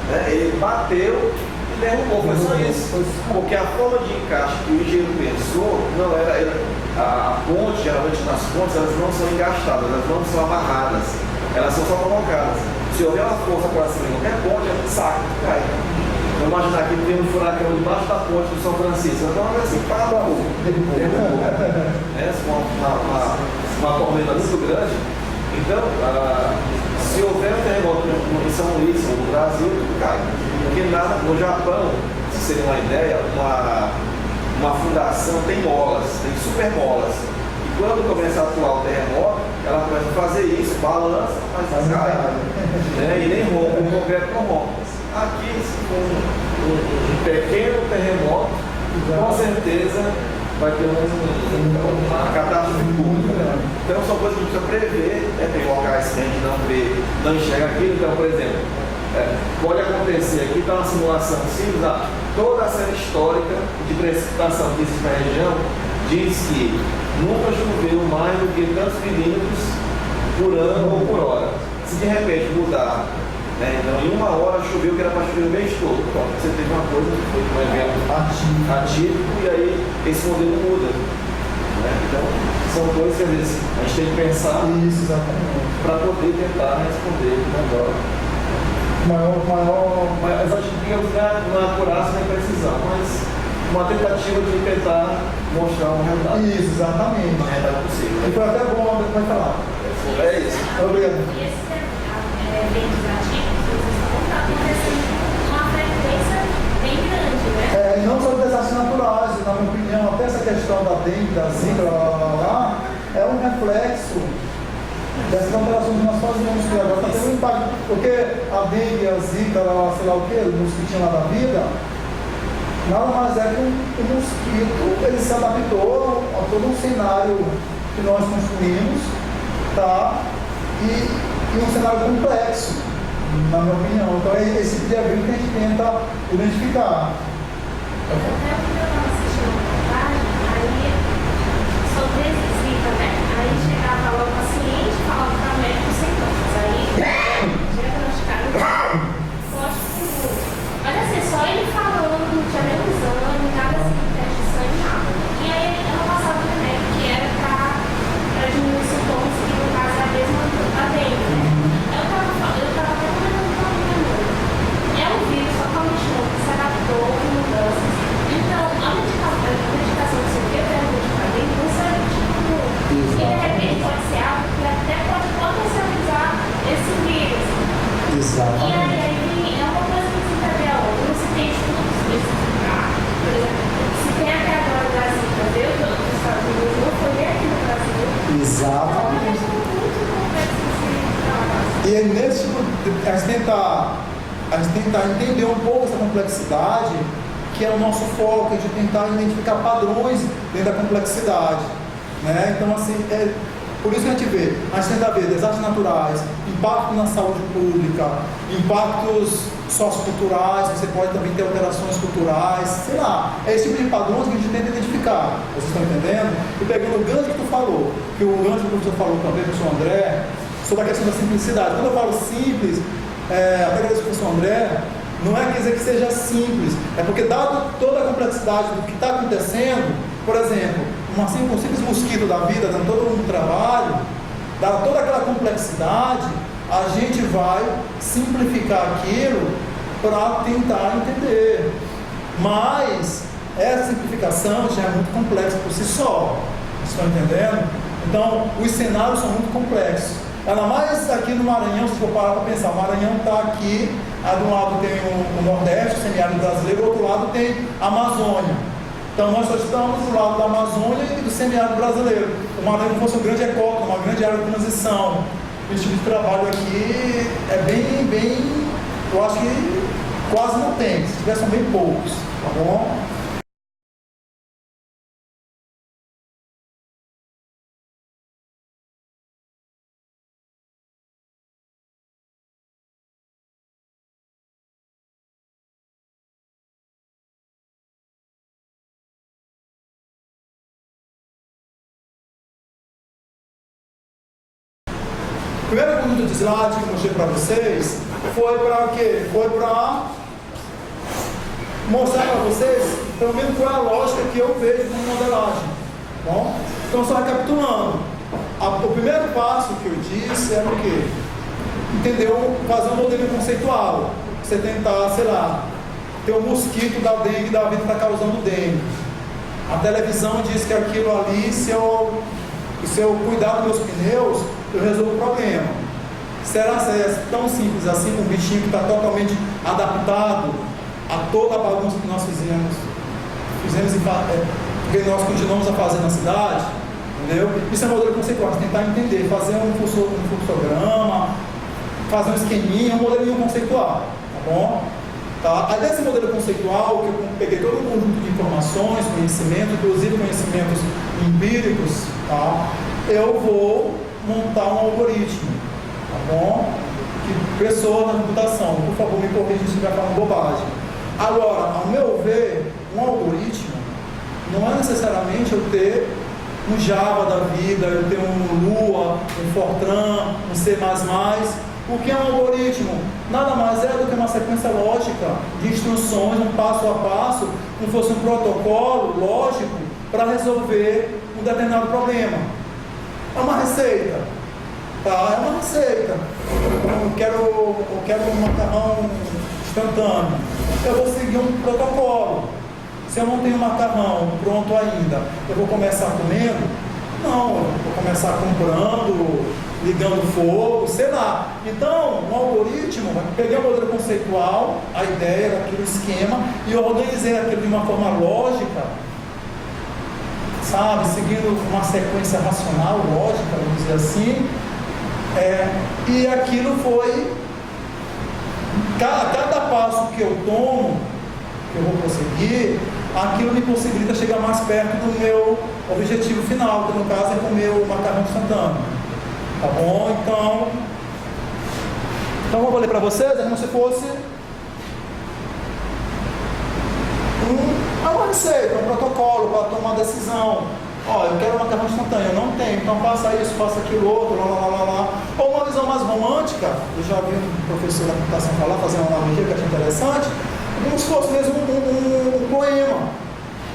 né? Ele bateu e derrubou, foi só isso. Porque a forma de encaixe que o engenheiro pensou, não era a ponte, geralmente nas pontes, elas não são engastadas, elas não são amarradas, elas são só colocadas. Se houver uma força para cima em qualquer ponte, ela saca, cai. Vamos imaginar que tem um furacão debaixo da ponte do São Francisco. Então é assim, parou, derrubou. Uma tormenta muito grande. Então, se houver um terremoto em São Luís, no Brasil, tudo cai. Porque no Japão, se seria uma ideia, uma fundação tem molas, tem super molas. E quando começa a atuar o terremoto, ela começa a fazer isso, balança, mas não cai. Né? E nem rompe, o concreto não rompe. Aqui, um pequeno terremoto, com certeza vai ter uma catástrofe pública. Então são coisas que a gente precisa prever, né? Tem locais que a gente não vê, não enxerga aquilo. Então, por exemplo, pode acontecer, aqui está uma simulação simples, toda a série histórica de precipitação que existe na região diz que nunca choveu mais do que tantos milímetros por ano ou por hora. Se de repente mudar Né? Então, em uma hora choveu que era para chover o mês todo. Então, você teve uma coisa que foi um evento atípico e aí esse modelo muda. Né? Então, são coisas que às vezes a gente tem que pensar para poder tentar responder melhor. Mas acho que não é acurácia nem precisão, mas uma tentativa de tentar mostrar um resultado. Isso, exatamente. Uma realidade possível. E foi até bom, André, vai falar. É isso. Obrigado. E esses eventos atípicos, vocês estão acontecendo uma frequência bem grande, né? E não só desastres naturais, na minha opinião, até essa questão da dengue, da zika, lá, é um reflexo dessas alterações que nós fazemos, que agora está tendo um impacto. Porque a dengue, a zika, sei lá o que, o mosquitinho lá da vida, nada mais é que um mosquito, ele se adaptou a todo um cenário que nós construímos, tá? E um cenário complexo, na minha opinião. Então é esse tipo de evento que a gente tenta identificar. Até porque eu estava assistindo uma reportagem, aí sobre esse zika, né? Aí chegava lá o paciente, falava para o médico os sintomas. Aí diagnosticaram pós-tudo. Mas assim, só ele falando, não tinha nenhum exame, nada assim, teste de sangue, nada. E aí ela passava o remédio que era para diminuir os sintomas, que no caso é a mesma da dengue, né? Eu estava até comentando com a minha mãe. É um vírus totalmente novo, que se adaptou com mudanças. Então, a medicação que você quer ter medicamento não serve de tudo. E de repente pode ser algo que até pode potencializar esse vírus. Exatamente. E aí é uma coisa que se intervém a outra. Não se tem estudos especificados. Por exemplo, se tem até agora o Brasil, veio dos Estados Unidos, não foi nem aqui no Brasil. Exatamente. É uma questão muito complexa de se trabalhar. E é nesse tipo, a gente tentar entender um pouco essa complexidade, que é o nosso foco, a gente tentar identificar padrões dentro da complexidade. Né? Então, assim, por isso que a gente tenta ver desastres naturais, impacto na saúde pública, impactos socioculturais, você pode também ter alterações culturais, sei lá, é esse tipo de padrões que a gente tenta identificar. Vocês estão entendendo? E pegando o gancho que tu falou, que o gancho que o professor falou também, o professor André, sobre a questão da simplicidade. Quando eu falo simples, até agradeço ao professor André, não é quer dizer que seja simples, é porque dado toda a complexidade do que está acontecendo, por exemplo, um simples mosquito da vida, dando todo um trabalho, dado toda aquela complexidade, a gente vai simplificar aquilo para tentar entender. Mas essa simplificação já é muito complexa por si só. Vocês estão entendendo? Então, os cenários são muito complexos. Ainda mais aqui no Maranhão, se for parar para pensar, o Maranhão está aqui, de um lado tem o Nordeste, o semiárido brasileiro, do outro lado tem a Amazônia. Então nós só estamos do lado da Amazônia e do semiárido brasileiro. O Maranhão fosse um grande ecótono, uma grande área de transição. Esse tipo de trabalho aqui é bem, eu acho que quase não tem, se tiver são bem poucos, tá bom? O primeiro conjunto de slides que eu mostrei para vocês foi para quê? Foi para mostrar para vocês, pelo menos, qual é a lógica que eu vejo como modelagem. Bom? Então, só recapitulando. O primeiro passo que eu disse era o quê? Entendeu? Fazer um modelo conceitual. Você tentar, sei lá, ter um mosquito da dengue, da vida está causando dengue. A televisão diz que aquilo ali, se eu cuidar dos meus pneus, eu resolvo o problema. Será que é tão simples assim com um bichinho que está totalmente adaptado a toda a bagunça que nós fizemos que nós continuamos a fazer na cidade? Entendeu? Isso é um modelo conceitual, tentar entender, fazer um fluxograma, fazer um esqueminha, um modelinho conceitual, tá bom? Tá? Aí desse modelo conceitual, que eu peguei todo um conjunto de informações, conhecimentos, inclusive conhecimentos empíricos, tá? Eu vou montar um algoritmo, tá bom? Que pessoa na computação, por favor, me corrija se estiver falando bobagem. Agora, ao meu ver, um algoritmo não é necessariamente eu ter um Java da vida, eu ter um Lua, um Fortran, um C++, O que é um algoritmo? Nada mais é do que uma sequência lógica de instruções, um passo a passo, como fosse um protocolo lógico para resolver um determinado problema. É uma receita, tá? É uma receita. Eu quero um macarrão instantâneo. Eu vou seguir um protocolo. Se eu não tenho macarrão pronto ainda, eu vou começar comendo? Não, eu vou começar comprando, ligando fogo, sei lá. Então, um algoritmo, eu peguei o modelo conceitual, a ideia daquele esquema, e eu organizei aquilo de uma forma lógica, sabe, seguindo uma sequência racional, lógica, vamos dizer assim, e aquilo foi, cada passo que eu tomo, que eu vou prosseguir, aquilo me possibilita chegar mais perto do meu objetivo final, que no caso é comer o macarrão instantâneo. Tá bom? Então eu vou ler para vocês, é como se fosse uma receita, um protocolo para tomar decisão. Ó, eu quero um macarrão instantâneo, eu não tenho, então faça isso, faça aquilo outro, lá. Ou uma visão mais romântica, eu já vi um professor da computação falar, fazer uma analogia que eu achei interessante, como se fosse mesmo um poema,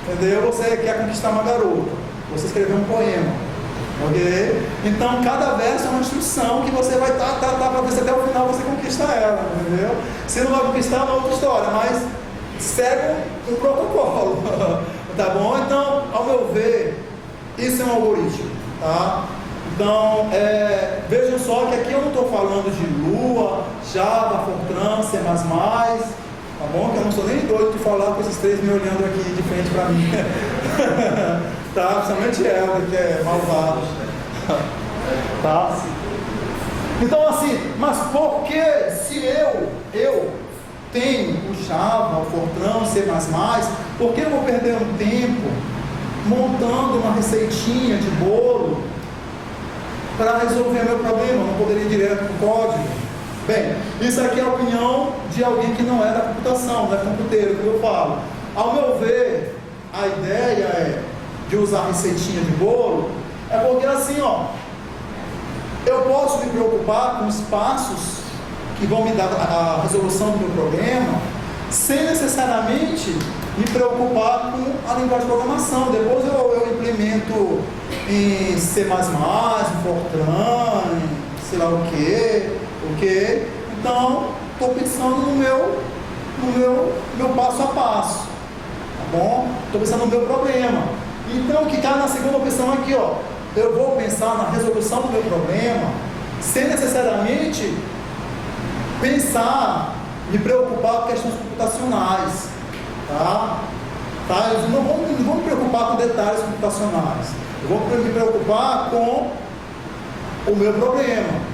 entendeu? Você quer conquistar uma garota, você escreveu um poema, ok? Então cada verso é uma instrução que você vai para ver se até o final você conquista ela, entendeu? Se não vai conquistar é uma outra história, mas segue um protocolo, tá bom? Então, ao meu ver, isso é um algoritmo, tá? Então, vejam só que aqui eu não estou falando de Lua, Java, Fortran, C++, tá bom? Que eu não sou nem doido de falar com esses três me olhando aqui de frente para mim. Tá? Principalmente ela, que é malvada. Tá? Então, assim, mas por que se eu tenho o Java, o Fortran, o C++, por que eu vou perder um tempo montando uma receitinha de bolo para resolver meu problema? Eu não poderia ir direto para o código? Bem, isso aqui é a opinião de alguém que não é da computação, não é computeiro, que eu falo. Ao meu ver, a ideia de usar receitinha de bolo é porque assim, ó, eu posso me preocupar com os passos que vão me dar a resolução do meu problema, sem necessariamente me preocupar com a linguagem de programação. Depois eu implemento em C++, em Fortran, sei lá o que. Então, estou pensando no meu passo a passo, tá bom? Estou pensando no meu problema. Então, o que cai na segunda opção aqui, ó, eu vou pensar na resolução do meu problema, sem necessariamente me preocupar com questões computacionais, tá? Eu não vou me preocupar com detalhes computacionais, eu vou me preocupar com o meu problema.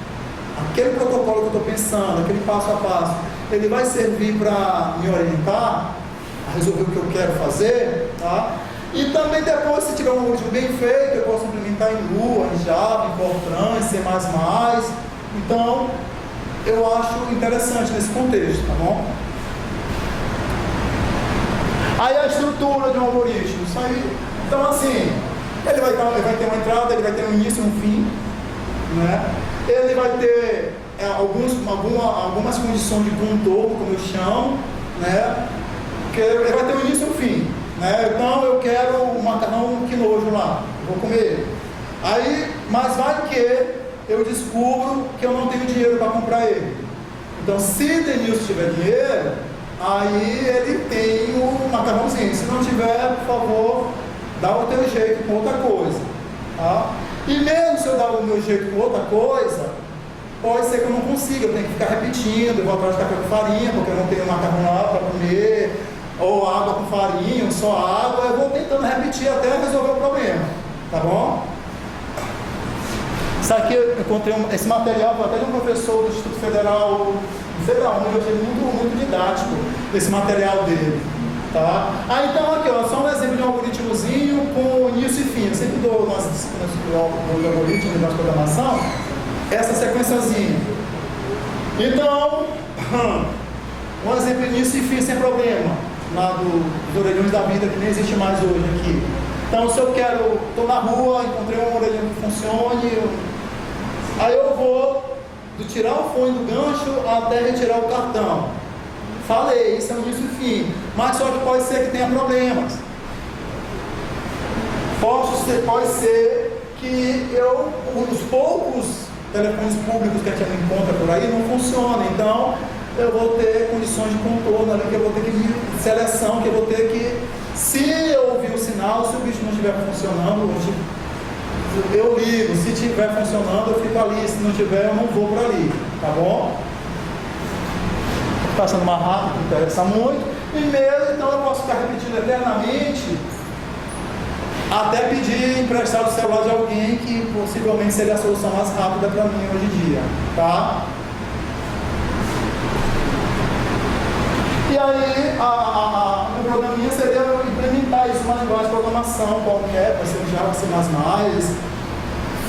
Aquele protocolo que eu estou pensando, aquele passo a passo, ele vai servir para me orientar a resolver o que eu quero fazer, tá? E também depois, se tiver um algoritmo bem feito, eu posso implementar em Lua, em Java, em Fortran, em C++. Então, eu acho interessante nesse contexto, tá bom? Aí a estrutura de um algoritmo, isso aí, então assim, ele vai ter uma entrada, ele vai ter um início e um fim, né? Ele vai ter algumas condições de contorno, como eu chamo, né? Que ele vai ter um início e um fim, né? Então eu quero um macarrão quinojo lá, vou comer. Aí, mas vai que eu descubro que eu não tenho dinheiro para comprar ele. Então, se Denilson tiver dinheiro, aí ele tem o macarrãozinho. Se não tiver, por favor, dá o teu jeito com outra coisa, tá? E mesmo se eu dar o meu jeito com outra coisa, pode ser que eu não consiga, eu tenho que ficar repetindo, eu vou atrás de café com farinha, porque eu não tenho macarrão lá para comer, ou água com farinha, ou só água, eu vou tentando repetir até resolver o problema, tá bom? Isso aqui eu encontrei esse material foi até de um professor do Instituto Federal, não sei lá onde, eu achei muito didático esse material dele, tá? Então aqui, ó, só um exemplo de um algoritmozinho com início e fim. Eu sempre dou nas disciplinas do algoritmo e da programação essa sequenciazinha. Então, um exemplo de início e fim sem problema, lá dos orelhões da vida, que nem existe mais hoje aqui. Então, se eu estou na rua, encontrei um orelhão que funcione, aí eu vou do tirar o fone do gancho até retirar o cartão. Falei, isso é um início e fim. Mas só que pode ser que tenha problemas. Pode ser que os poucos telefones públicos que a gente encontra por aí não funcionem. Então, eu vou ter condições de contorno ali, que eu vou ter que seleção, que eu vou ter que, se eu ouvir o sinal, se o bicho não estiver funcionando, eu ligo. Se estiver funcionando, eu fico ali. Se não tiver, eu não vou para ali. Tá bom? Passando mais rápido, não interessa muito. E-mail, então eu posso ficar repetindo eternamente até pedir emprestado o celular de alguém que possivelmente seria a solução mais rápida para mim hoje em dia, tá? E aí, o programinha seria implementar isso numa linguagem de programação qualquer, pode ser Java, C++,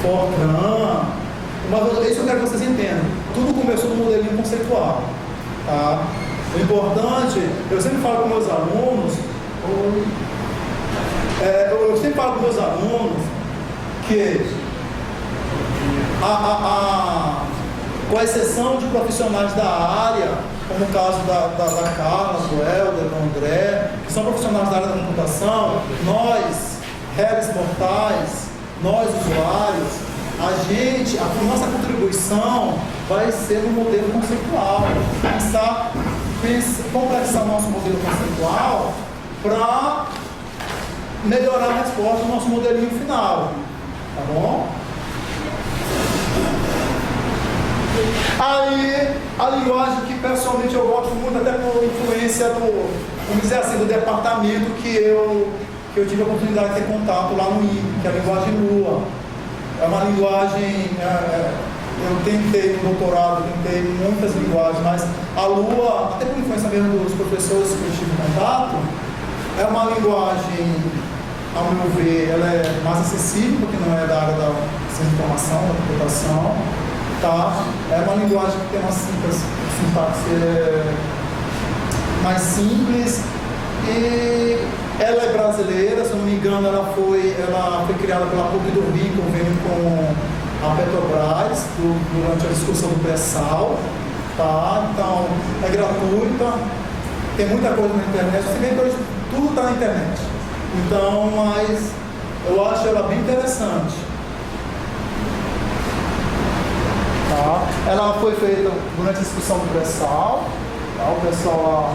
Fortran. Isso eu quero que vocês entendam. Tudo começou no modelinho conceitual. Tá? O importante, eu sempre falo com meus alunos, que com exceção de profissionais da área, como o caso da Carla, do Helder, do André, que são profissionais da área da computação, nós, réis mortais, nós usuários, a nossa contribuição vai ser no modelo conceitual. Complexar o nosso modelo conceitual para melhorar a resposta do nosso modelinho final. Tá bom? Aí, a linguagem que pessoalmente eu gosto muito, até por influência vamos dizer assim, do departamento que eu tive a oportunidade de ter contato lá no INPE, que é a linguagem Lua. É uma linguagem, eu tentei no doutorado, tentei muitas linguagens, mas a Lua, até por influência mesmo dos professores que eu tive contato, é uma linguagem, ao meu ver, ela é mais acessível, porque não é da área da ciência de informação, da computação, tá? É uma linguagem que tem uma sintaxe mais simples e ela é brasileira, se eu não me engano, ela foi criada pela PUC do Rio, em convênio com a Petrobras, durante a discussão do pré-sal, tá? Então, é gratuita, tem muita coisa na internet, você vê que hoje tudo está na internet. Então, mas eu acho ela bem interessante. Tá? Ela foi feita durante a discussão do pré-sal, tá? O pessoal lá.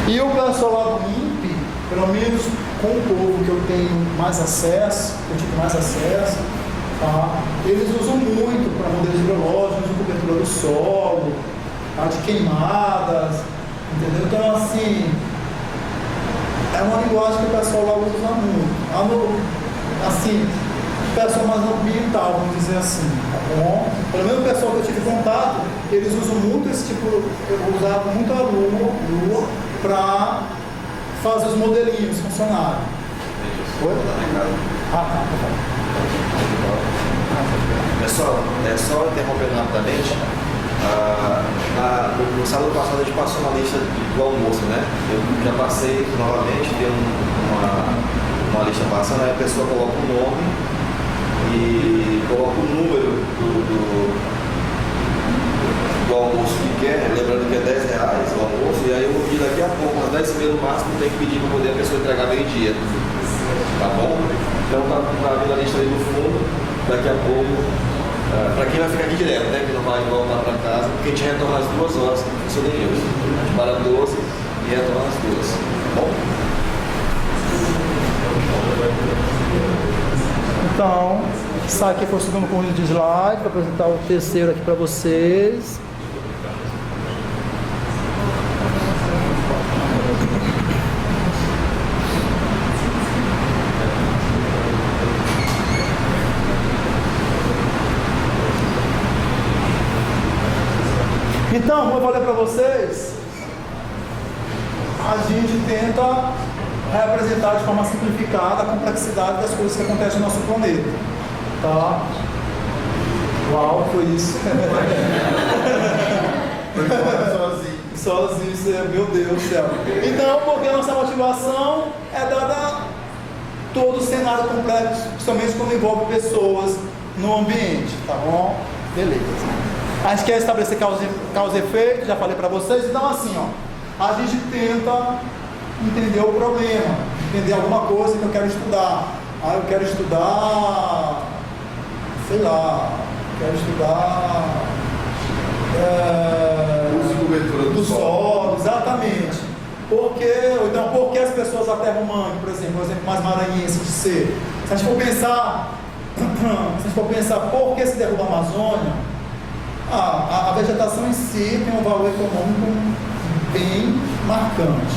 E o pessoal lá do INPE, pelo menos com o povo que eu tenho mais acesso, que eu tive mais acesso, tá? Eles usam muito para modelos hidrológicos, de cobertura do solo, tá? De queimadas, entendeu? Então, assim, é uma linguagem que o pessoal lá usa muito. Assim, o pessoal mais ambiental, vamos dizer assim, tá bom? Pelo menos o pessoal que eu tive contato, eles usam muito esse tipo, usavam muito a Lua para fazer os modelinhos funcionarem. Oi? Tá. Pessoal, só interrompendo rapidamente, no sábado passado a gente passou na lista do almoço, né? Eu já passei novamente, tem uma lista passando, aí a pessoa coloca o nome e coloca o número do almoço que quer, lembrando que é R$10 o almoço, e aí eu vou daqui a pouco, às 10h30 no máximo, tem que pedir para poder a pessoa entregar meio-dia. Tá bom? Então tá vindo a lista aí no fundo, daqui a pouco, para quem vai ficar aqui direto, né? Que não vai voltar para casa, porque a gente retorna às 2 horas, que funciona em Deus. A gente para 12 e retorna às 2. Tá bom? Então, isso aqui foi o segundo conjunto de slide, vou apresentar o terceiro aqui para vocês. Então, eu vou ler para vocês. A gente tenta representar de forma simplificada a complexidade das coisas que acontecem no nosso planeta. Tá? Uau, foi isso. Sozinho, meu Deus do céu. Então, porque a nossa motivação é dada todo o cenário complexo, principalmente quando envolve pessoas no ambiente, tá bom? Beleza. A gente quer estabelecer causa e efeito, já falei para vocês. Então assim, ó, a gente tenta entender o problema, entender alguma coisa que eu quero estudar. Ah, eu quero estudar, sei lá, quero estudar uso e cobertura do solo. Exatamente. Por que as pessoas da terra humana, por exemplo, mais maranhense de ser? Se a gente for pensar por que se derruba a Amazônia, a vegetação em si tem um valor econômico bem marcante.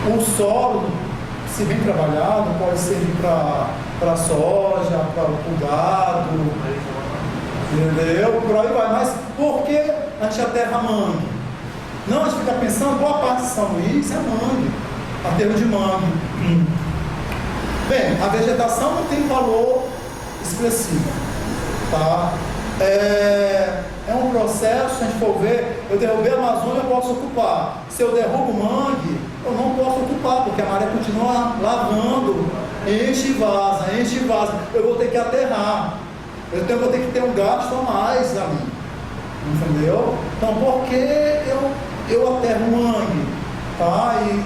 O solo, se bem trabalhado, pode servir para soja, para o gado, entendeu? Por aí vai. Mas por que a gente aterra mangue? Não, a gente fica pensando, boa parte de São Luís é mangue, aterro de mangue. Bem, a vegetação não tem valor expressivo, tá? É um processo, se a gente for ver, eu derrubei a Amazônia, eu posso ocupar. Se eu derrubo o mangue, eu não posso ocupar, porque a maré continua lavando, enche e vaza. Eu vou ter que aterrar. Eu vou ter que ter um gasto a mais ali. Entendeu? Então, por que eu aterro o mangue? Tá? E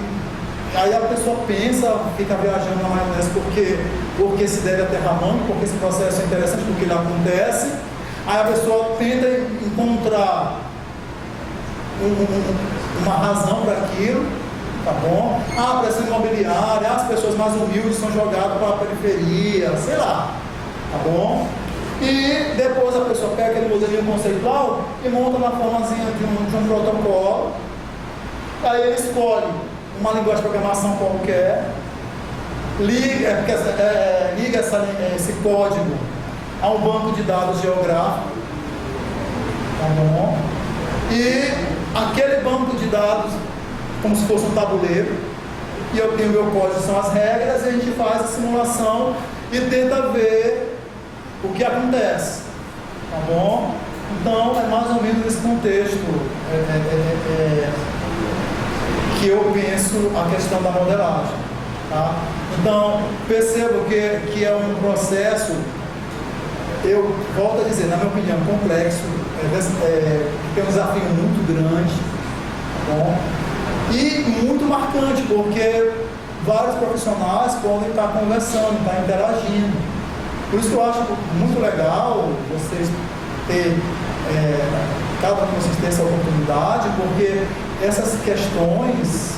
aí a pessoa pensa, fica viajando na maionese porque se deve aterrar mangue, porque esse processo é interessante, porque ele acontece. Aí a pessoa tenta encontrar uma razão para aquilo, tá bom? A pressão imobiliária, as pessoas mais humildes são jogadas para a periferia, sei lá, tá bom? E depois a pessoa pega aquele modelinho conceitual e monta na formazinha de um protocolo. Aí ele escolhe uma linguagem de programação qualquer, liga esse código a um banco de dados geográfico, tá bom? E aquele banco de dados, como se fosse um tabuleiro, e eu tenho meu código, são as regras, e a gente faz a simulação e tenta ver o que acontece, tá bom? Então é mais ou menos nesse contexto que eu penso a questão da modelagem, tá? Então percebo que é um processo, eu volto a dizer, na minha opinião, complexo, tem um desafio muito grande, tá bom? E muito marcante, porque vários profissionais podem estar conversando, estar interagindo. Por isso que eu acho muito legal vocês terem, cada um de vocês ter essa oportunidade, porque essas questões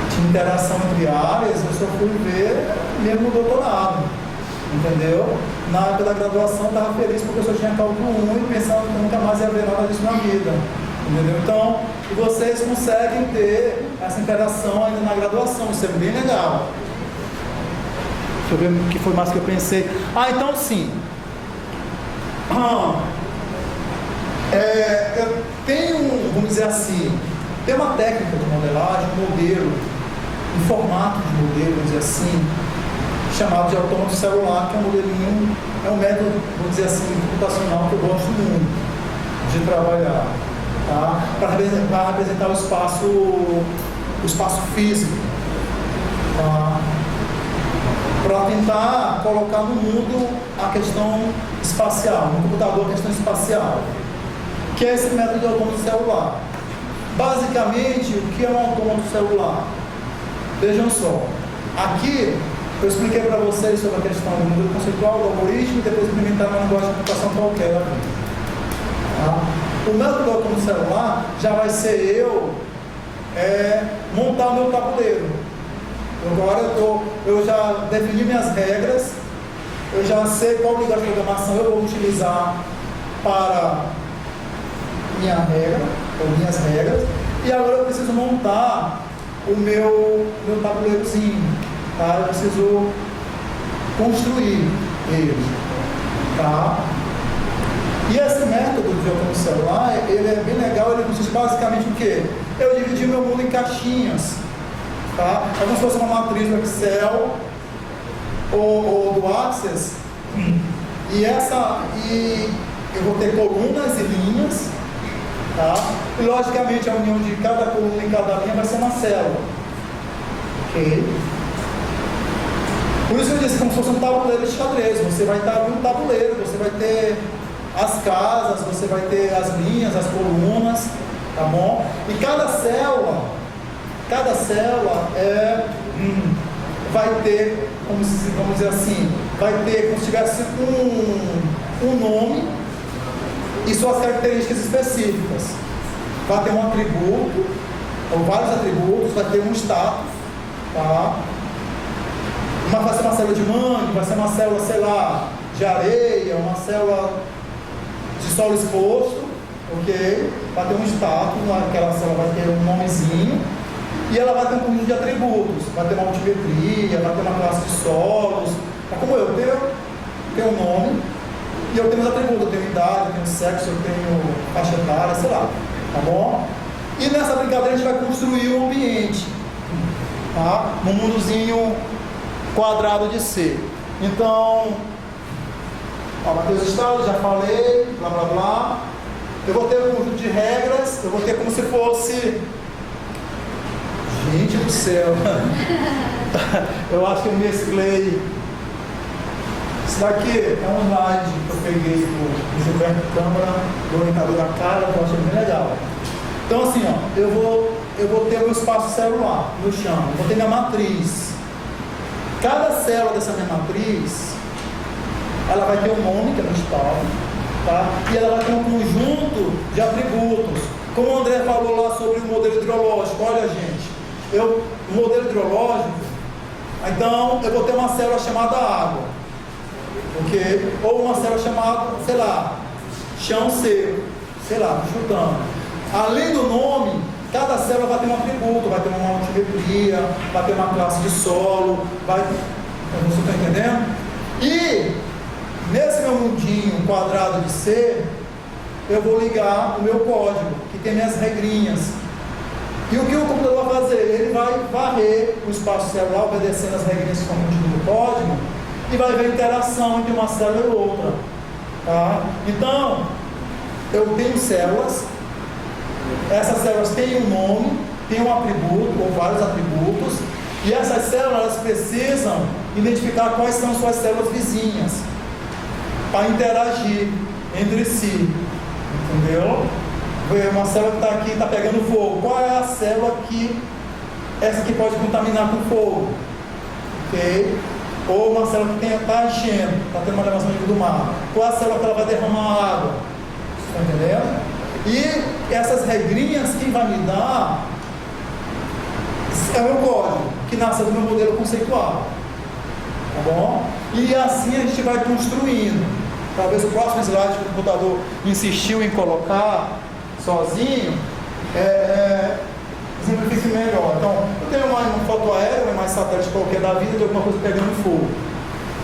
de interação entre áreas eu só fui ver mesmo no doutorado, entendeu? Na época da graduação eu estava feliz porque eu só tinha cálculo 1 e pensando que nunca mais ia ver nada disso na vida, entendeu? Então, vocês conseguem ter essa interação ainda na graduação, isso é bem legal. Deixa eu ver o que foi mais que eu pensei. Então sim. Eu tenho, vamos dizer assim, tem uma técnica de modelagem, um modelo, um formato de modelo, vamos dizer assim, chamado de autômato celular, que é um modelinho, é um método, vamos dizer assim, computacional que eu gosto muito de trabalhar, tá? Para representar o espaço físico, tá? Para tentar colocar no mundo a questão espacial, no computador a questão espacial, que é esse método de autômato celular. Basicamente, o que é um autômato celular? Vejam só, aqui eu expliquei para vocês sobre a questão do modelo conceitual, do algoritmo, e depois implementar uma linguagem de computação qualquer. Tá? O método do autômato celular já vai ser eu montar o meu tabuleiro. Agora eu já defini minhas regras, eu já sei qual linguagem de programação eu vou utilizar para minha regra, ou minhas regras, e agora eu preciso montar o meu tabuleirozinho, tá? Eu preciso construir ele, tá? E esse método de autômato celular, ele é bem legal, ele consiste basicamente em quê? Eu dividi meu mundo em caixinhas. Tá? É como se fosse uma matriz do Excel ou do Access, e eu vou ter colunas e linhas, tá? E logicamente a união de cada coluna e cada linha vai ser uma célula, ok? Por isso que eu disse, como se fosse um tabuleiro de xadrez. Você vai estar abrindo um tabuleiro, você vai ter as casas, você vai ter as linhas, as colunas, tá bom? E cada célula vai ter, vamos dizer assim, vai ter como se tivesse um nome e suas características específicas. Vai ter um atributo, ou vários atributos, vai ter um status, tá? Vai ser uma célula de mangue, vai ser uma célula, sei lá, de areia, uma célula de solo exposto, ok? Vai ter um status, aquela célula vai ter um nomezinho, e ela vai ter um conjunto de atributos, vai ter uma altimetria, vai ter uma classe de solos. É como eu tenho um nome, e eu tenho os atributos, eu tenho idade, eu tenho sexo, eu tenho faixa etária, sei lá, tá bom? E nessa brincadeira a gente vai construir um ambiente, tá? Num mundozinho quadrado de C. Então, vai ter os estados, já falei, blá blá blá. Eu vou ter um conjunto de regras, eu vou ter como se fosse... Gente do céu! Eu acho que eu mesclei. Isso daqui é um slide que eu peguei do Gilberto Câmara, do orientador da cara, que eu achei bem legal. Então assim, ó, eu vou ter o meu espaço celular, no chão, eu vou ter minha matriz. Cada célula dessa minha matriz, ela vai ter um nome, que é o principal, tá? E ela vai ter um conjunto de atributos. Como o André falou lá sobre o modelo hidrológico, olha gente, o modelo hidrológico, então eu vou ter uma célula chamada água, ok? Ou uma célula chamada, sei lá, chão seco, sei lá, chutando. Além do nome, cada célula vai ter um atributo, vai ter uma altimetria, vai ter uma classe de solo, você está entendendo? E nesse meu mundinho quadrado de C, eu vou ligar o meu código, que tem minhas regrinhas. E o que o computador vai fazer? Ele vai varrer o espaço celular, obedecendo as regrinhas que estão contidas no código, e vai ver a interação entre uma célula e outra. Tá? Então, eu tenho células, essas células têm um nome, têm um atributo, ou vários atributos, e essas células precisam identificar quais são suas células vizinhas, para interagir entre si. Entendeu? Uma célula que está aqui, está pegando fogo. Qual é a célula essa que pode contaminar com fogo? Ok? Ou uma célula que está enchendo, está tendo uma elevação do mar. Qual é a célula que ela vai derramar água? Está entendendo? E essas regrinhas, quem vai me dar é o meu código, que nasce do meu modelo conceitual. Tá bom? E assim a gente vai construindo. Talvez o próximo slide que o computador insistiu em colocar sozinho exemplifique melhor. Então, eu tenho uma foto aérea, uma imagem satélite qualquer da vida, de alguma coisa pegando fogo.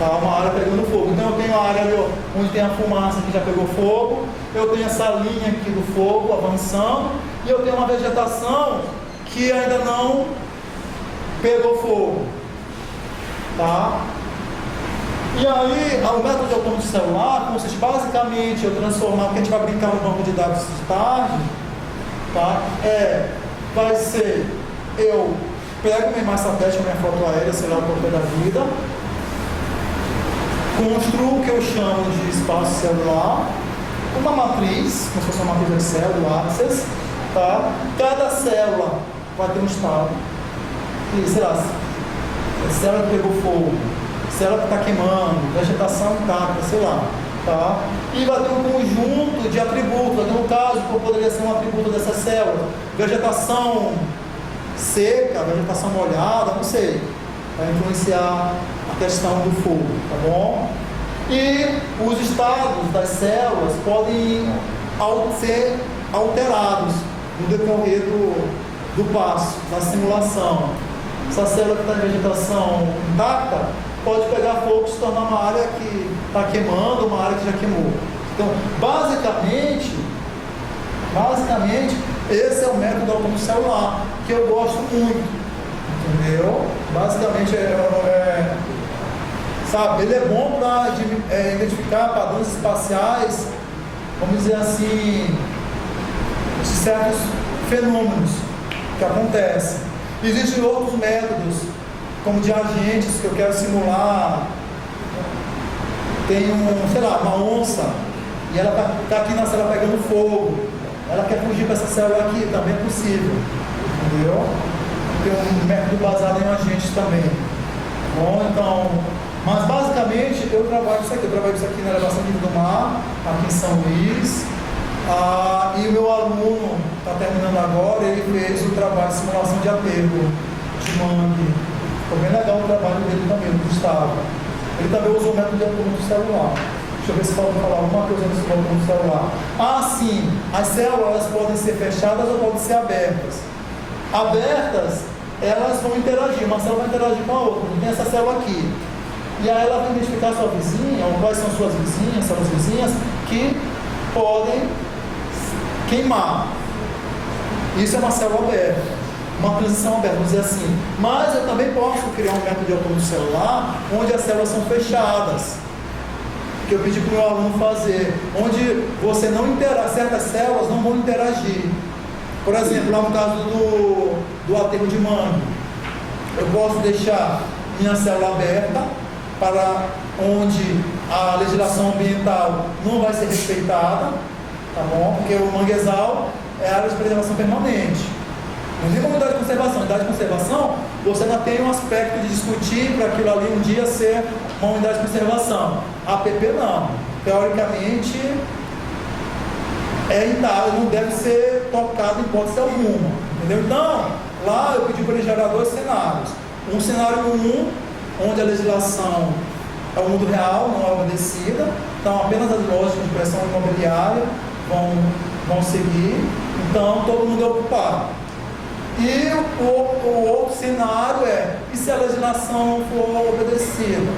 Tá? Uma área pegando fogo. Então eu tenho a área ali onde tem a fumaça que já pegou fogo, eu tenho essa linha aqui do fogo avançando, e eu tenho uma vegetação que ainda não pegou fogo. Tá? E aí, o método de autônomo celular consiste basicamente eu transformar, porque a gente vai brincar no banco de dados de tarde, tá? Vai ser, eu pego minha imagem satélite, minha foto aérea, sei lá, qualquer da vida, construo o que eu chamo de espaço celular, uma matriz, como se fosse uma matriz Excel, do Access, tá? Cada célula vai ter um estado, e sei lá, célula que pegou fogo, célula que está queimando, vegetação intacta, sei lá, tá? E vai ter um conjunto de atributos, no caso, qual poderia ser um atributo dessa célula? Vegetação seca, vegetação molhada, não sei, vai influenciar a questão do fogo, tá bom? E os estados das células podem ser alterados no decorrer do passo, da simulação. Essa célula que está em vegetação intacta pode pegar fogo e se tornar uma área que está queimando, uma área que já queimou. Então, basicamente, esse é o método do autônomo celular, que eu gosto muito, entendeu? Basicamente, sabe, ele é bom para identificar padrões espaciais, vamos dizer assim, de certos fenômenos que acontecem. Existem outros métodos, como de agentes que eu quero simular. Tem sei lá, uma onça, e ela está aqui na célula pegando fogo. Ela quer fugir para essa célula aqui, também é possível. Entendeu? Tem um método baseado em agentes também. Bom, então, mas basicamente eu trabalho isso aqui. Eu trabalho isso aqui na elevação nível do mar, aqui em São Luís. E o meu aluno está terminando agora, ele fez o trabalho de simulação de aterro de mangue. Ficou bem legal o trabalho dele também, do Gustavo. Ele também usou o método de autônomo celular. Deixa eu ver se pode falar alguma coisa nesse autônomo celular. Sim, as células podem ser fechadas ou podem ser abertas. Abertas, elas vão interagir, uma célula vai interagir com a outra. Tem essa célula aqui. E aí ela vai identificar sua vizinha, ou quais são suas vizinhas, são as vizinhas que podem queimar. Isso é uma célula aberta. Uma transição aberta, vamos dizer assim. Mas eu também posso criar um método de autônomo celular onde as células são fechadas, que eu pedi para o meu aluno fazer, onde você não interage, certas células não vão interagir. Por exemplo, lá no caso do aterro de mangue, eu posso deixar minha célula aberta para onde a legislação ambiental não vai ser respeitada, tá bom? Porque o manguezal é área de preservação permanente. Não tem como unidade de conservação. Unidade de conservação, você ainda tem um aspecto de discutir para aquilo ali um dia ser uma unidade de conservação. APP não. Teoricamente, não deve ser tocado em hipótese alguma. Entendeu? Então, lá eu pedi para ele gerar 2 cenários. Um cenário 1, onde a legislação é o mundo real, não é obedecida. Então, apenas as lógicas de pressão imobiliária vão seguir. Então, todo mundo é ocupado. E o outro cenário e se a legislação for obedecida?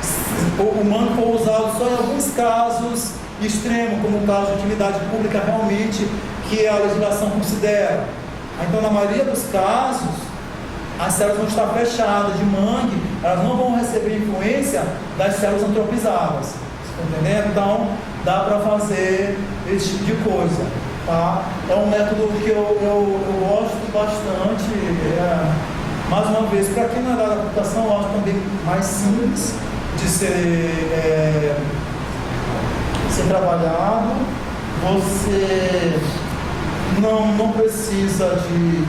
Se o mangue for usado só em alguns casos extremos, como o caso de utilidade pública realmente, que a legislação considera. Então, na maioria dos casos, as células vão estar fechadas de mangue, elas não vão receber influência das células antropizadas. Você está entendendo? Então, dá para fazer esse tipo de coisa. Tá? É um método que eu gosto bastante. Mais uma vez, para quem não é da área da computação, eu acho também mais simples de ser trabalhado. Você não precisa de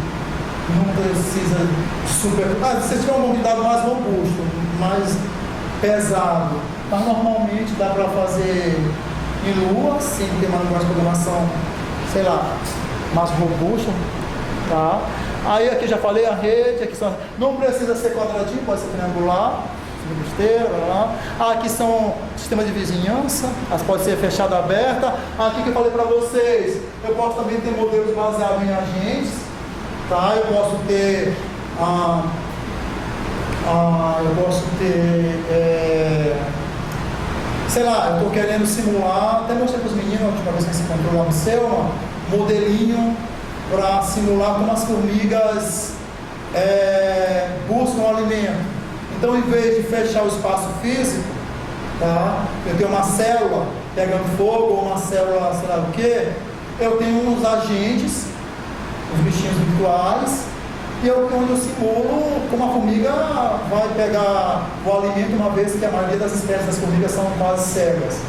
super. Se tiver um cuidado mais robusto, mais pesado, mas normalmente dá para fazer em Lua, sem ter uma linguagem de programação, sei lá, mais robusta, tá? Aí aqui já falei a rede, aqui não precisa ser quadradinho, pode ser triangular, besteira, lá. Aqui são sistemas de vizinhança, as pode ser fechada, aberta. Aqui que eu falei para vocês, eu posso também ter modelos baseados em agentes, tá? Eu posso ter sei lá, eu estou querendo simular, até mostrei para os meninos, a última vez que se encontrou lá no Selma, modelinho para simular como as formigas buscam alimento. Então, em vez de fechar o espaço físico, tá, eu tenho uma célula pegando fogo, ou uma célula, sei lá o que, eu tenho uns agentes, os bichinhos virtuais, e onde eu simulo como a formiga vai pegar o alimento, uma vez que a maioria das espécies das formigas são quase cegas.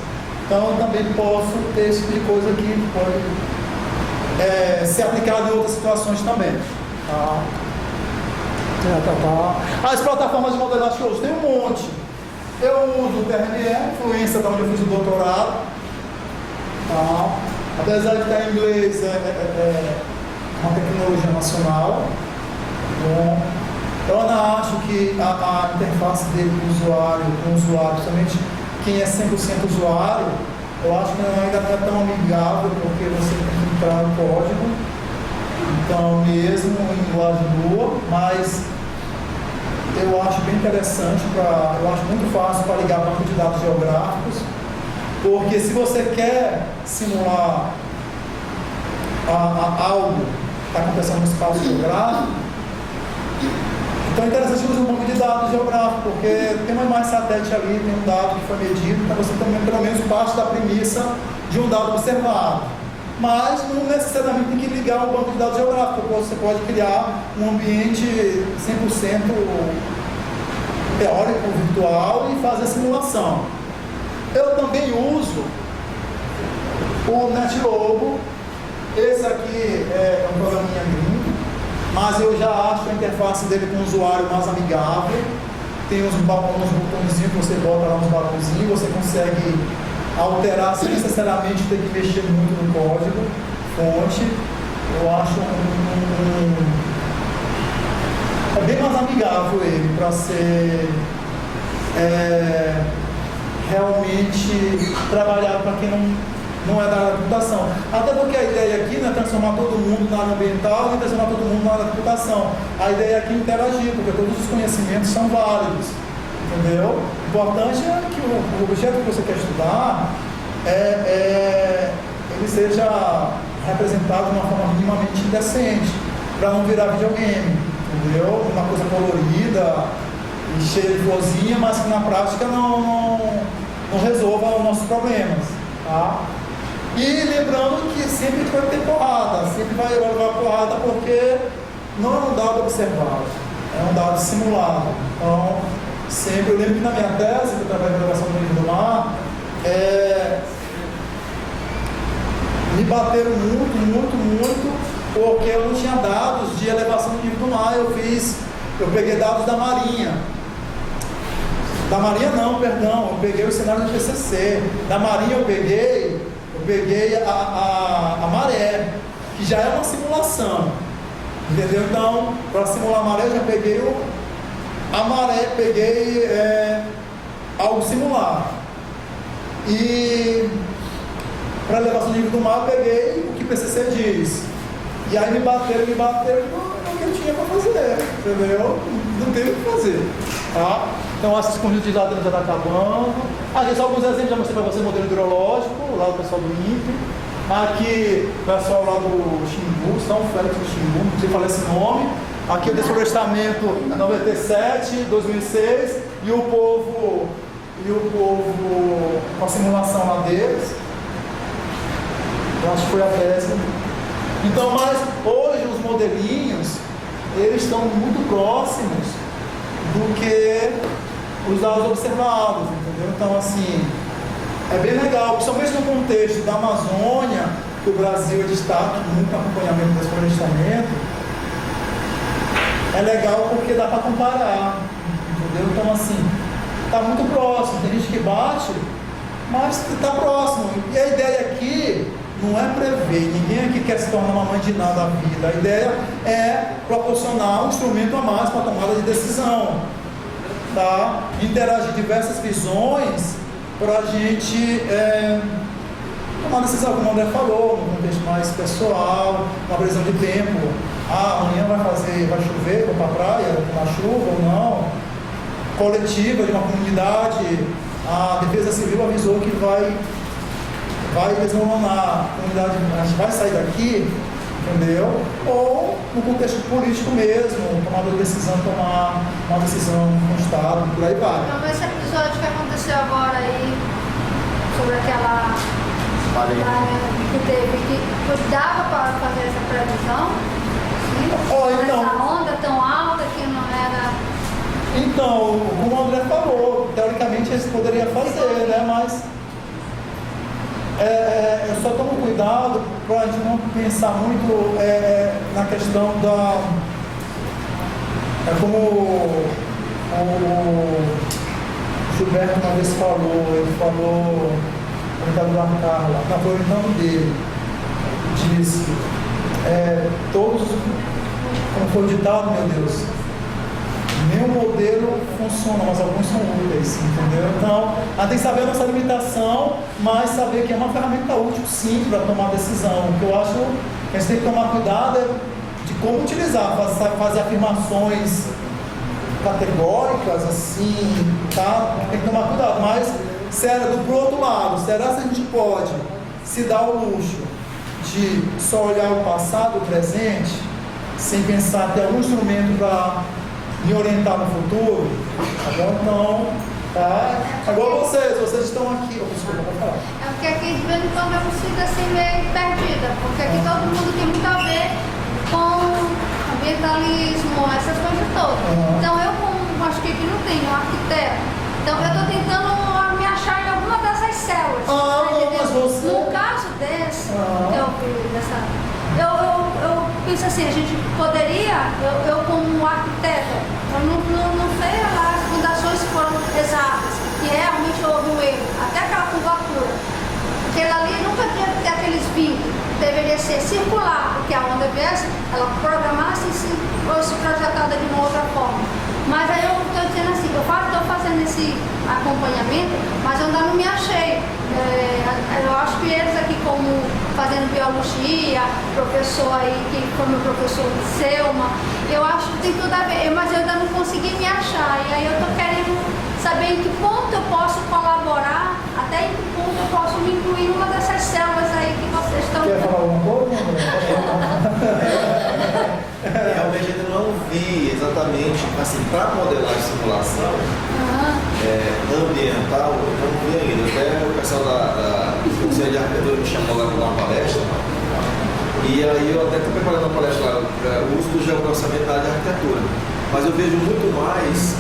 Então eu também posso ter esse tipo de coisa que pode ser aplicado em outras situações também. Tá? As plataformas de modelagem que eu uso, tem um monte. Eu uso o TRME, influência da onde eu fiz o doutorado. Tá? Apesar de estar em inglês, é uma tecnologia nacional. Bom, eu ainda acho que a interface dele com o usuário, principalmente quem é 100% usuário, eu acho que ainda não é tão amigável, porque você tem que entrar no código, então mesmo em linguagem nua, mas eu acho bem interessante, eu acho muito fácil para ligar banco de dados geográficos, porque se você quer simular algo que está acontecendo no espaço geográfico, então é interessante usar um banco de dados geográfico, porque tem uma imagem satélite ali, tem um dado que foi medido, então você tem pelo menos parte da premissa de um dado observado. Mas não necessariamente tem que ligar o banco de dados geográfico, porque você pode criar um ambiente 100% teórico virtual e fazer a simulação. Eu também uso o NetLogo. Esse aqui é um programinha gringo, mas eu já acho a interface dele com o usuário mais amigável. Tem uns botõezinhos que você bota lá, uns balãozinhos, você consegue alterar sem necessariamente ter que mexer muito no código fonte. Eu acho é bem mais amigável ele para ser realmente trabalhado para quem não é da área da computação. Até porque a ideia aqui não é transformar todo mundo na área ambiental nem transformar todo mundo na área da computação. A ideia aqui é interagir, porque todos os conhecimentos são válidos. Entendeu? O importante é que o objeto que você quer estudar ele seja representado de uma forma minimamente decente, para não virar videogame, entendeu? Uma coisa colorida e cheia de florzinha, mas que na prática não resolva os nossos problemas, tá? E lembrando que sempre vai ter porrada, sempre vai levar porrada, porque não é um dado observado, é um dado simulado. Então, sempre, eu lembro que na minha tese, que eu trabalho na elevação do nível do mar, me bateram muito, porque eu não tinha dados de elevação do nível do mar. Eu peguei dados da Marinha. Da Marinha não, perdão, eu peguei o cenário do TCC. Da Marinha eu peguei a maré, que já é uma simulação. Entendeu? Então, para simular a maré, eu já peguei a maré, peguei algo simular. E para elevação do nível do mar, eu peguei o que o PCC diz. E aí me bateram, não que eu tinha para fazer, entendeu? Não teve o que fazer, tá? Então, esses conjuntos de dados já está acabando. Aqui só alguns exemplos, já mostrei para você o modelo hidrológico, lá do pessoal do INPE. Aqui, o pessoal lá do Xingu, São Félix do Xingu, não sei falar esse nome. Aqui o desflorestamento 97, 2006, e o povo com a simulação lá deles. Eu acho que foi a tese. Então, mas hoje os modelinhos, eles estão muito próximos do que os dados observados, entendeu? Então, assim, é bem legal, principalmente no contexto da Amazônia, que o Brasil é destaque muito no acompanhamento do desflorestamento. É legal porque dá para comparar, entendeu? Então, assim, está muito próximo. Tem gente que bate, mas está próximo. E a ideia aqui não é prever, ninguém aqui quer se tornar uma mãe de nada da vida. A ideia é proporcionar um instrumento a mais para a tomada de decisão, tá? Interagir diversas visões para a gente tomar decisão, como o André falou, num contexto mais pessoal, uma previsão de tempo. Amanhã vai chover, vou para a praia, na chuva ou não. Coletiva de uma comunidade, a Defesa Civil avisou que vai desmoronar, a comunidade, a gente vai sair daqui, entendeu? Ou no contexto político mesmo, tomar uma decisão com o Estado, por aí vai. Então, esse episódio que aconteceu agora aí, sobre aquela que teve, que dava para fazer essa previsão? Então, essa onda tão alta que não era... Então, como o André falou, teoricamente eles poderiam fazer, né? Mas eu só tomo cuidado para a gente não pensar muito na questão da... como o Gilberto uma vez falou, ele falou, o comentador da Carla, não foi o nome dele, disse, todos, como foi o ditado, meu Deus, nenhum modelo funciona, mas alguns são úteis, entendeu? Então, a gente tem que saber a nossa limitação, mas saber que é uma ferramenta útil, sim, para tomar decisão. O que eu acho que a gente tem que tomar cuidado de como utilizar, fazer afirmações categóricas, assim, tá? Tem que tomar cuidado, mas, pro outro lado, será que a gente pode se dar o luxo de só olhar o passado, o presente, sem pensar ter algum instrumento para me orientar no futuro? Tá bom? Então, tá? Agora vocês estão aqui. Desculpa, vou falar. É porque aqui de vez em quando eu me sinto assim meio perdida, porque aqui todo mundo tem muito a ver com ambientalismo, essas coisas todas. Então eu, como acho que aqui não tem, um arquiteto. Então eu estou tentando me achar em alguma dessas células. Mas você... No caso desse, eu penso assim, a gente poderia, eu como arquiteta, eu não sei lá, as fundações foram exatas, que realmente houve um erro, até aquela curvatura. Aquela ali nunca tinha que ter aqueles vínculos, deveria ser circular, porque a onda viesse, ela programasse e se fosse projetada de uma outra forma. Mas aí eu estou dizendo assim, eu estou fazendo esse acompanhamento, mas eu ainda não me achei. Eu acho que eles aqui, como fazendo biologia, professor aí, que foi meu professor Selma, eu acho que tem tudo a ver, mas eu ainda não consegui me achar. E aí eu estou querendo saber em que ponto eu posso colaborar, até em que ponto eu posso me incluir numa dessas células aí que vocês estão... Quer falar alguma coisa? Realmente eu não vi exatamente, assim, para modelar a simulação ambiental, eu não vi ainda. Até o pessoal do Conselho de Arquitetura me chamou lá para dar uma palestra. E aí eu até estou preparando uma palestra lá, o uso do geoprocessamento na área de arquitetura. Mas eu vejo muito mais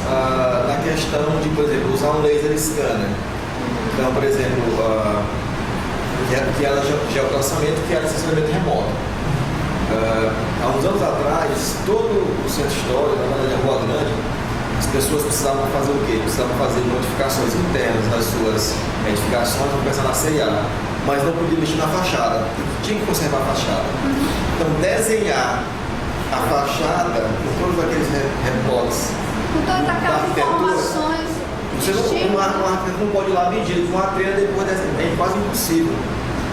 na questão de, por exemplo, usar um laser scanner. Então, por exemplo, que era geoprocessamento, que era sensoramento remoto. Há uns anos atrás, todo o centro histórico, na verdade, a Rua Grande, as pessoas precisavam fazer o quê? Precisavam fazer modificações internas das suas edificações, começando a CIA, mas não podia mexer na fachada, tinha que conservar a fachada. Então, desenhar a fachada com todos aqueles reportes Então, aquelas informações. Você não pode ir lá medir com uma trilha depois dessa, é quase impossível.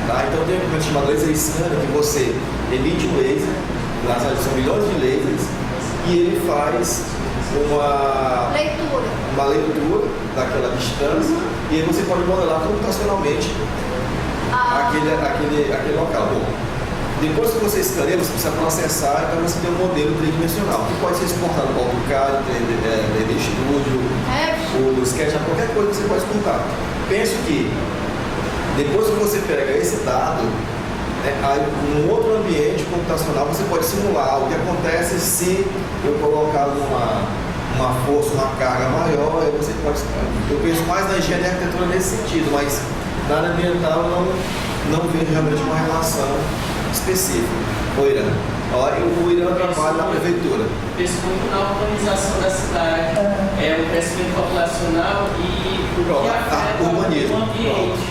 Tá? Então tem um equipamento chamado laser scanner, que você emite um laser, lá são milhões de lasers, e ele faz uma leitura daquela distância, e aí você pode modelar computacionalmente aquele local. Bom, depois que você escaneia, você precisa processar, então você tem um modelo tridimensional, que pode ser exportado para o AutoCAD, 3D Studio, o SketchUp, qualquer coisa que você pode exportar. Penso que depois que você pega esse dado, aí, num outro ambiente computacional, você pode simular o que acontece se eu colocar uma força, uma carga maior, aí você pode... Eu penso mais na engenharia e arquitetura nesse sentido, mas na área ambiental não vejo realmente uma relação específica. O Irã. O Irã trabalha na prefeitura. Penso muito na urbanização da cidade, o crescimento populacional e o que afeta o urbanismo. ambiente.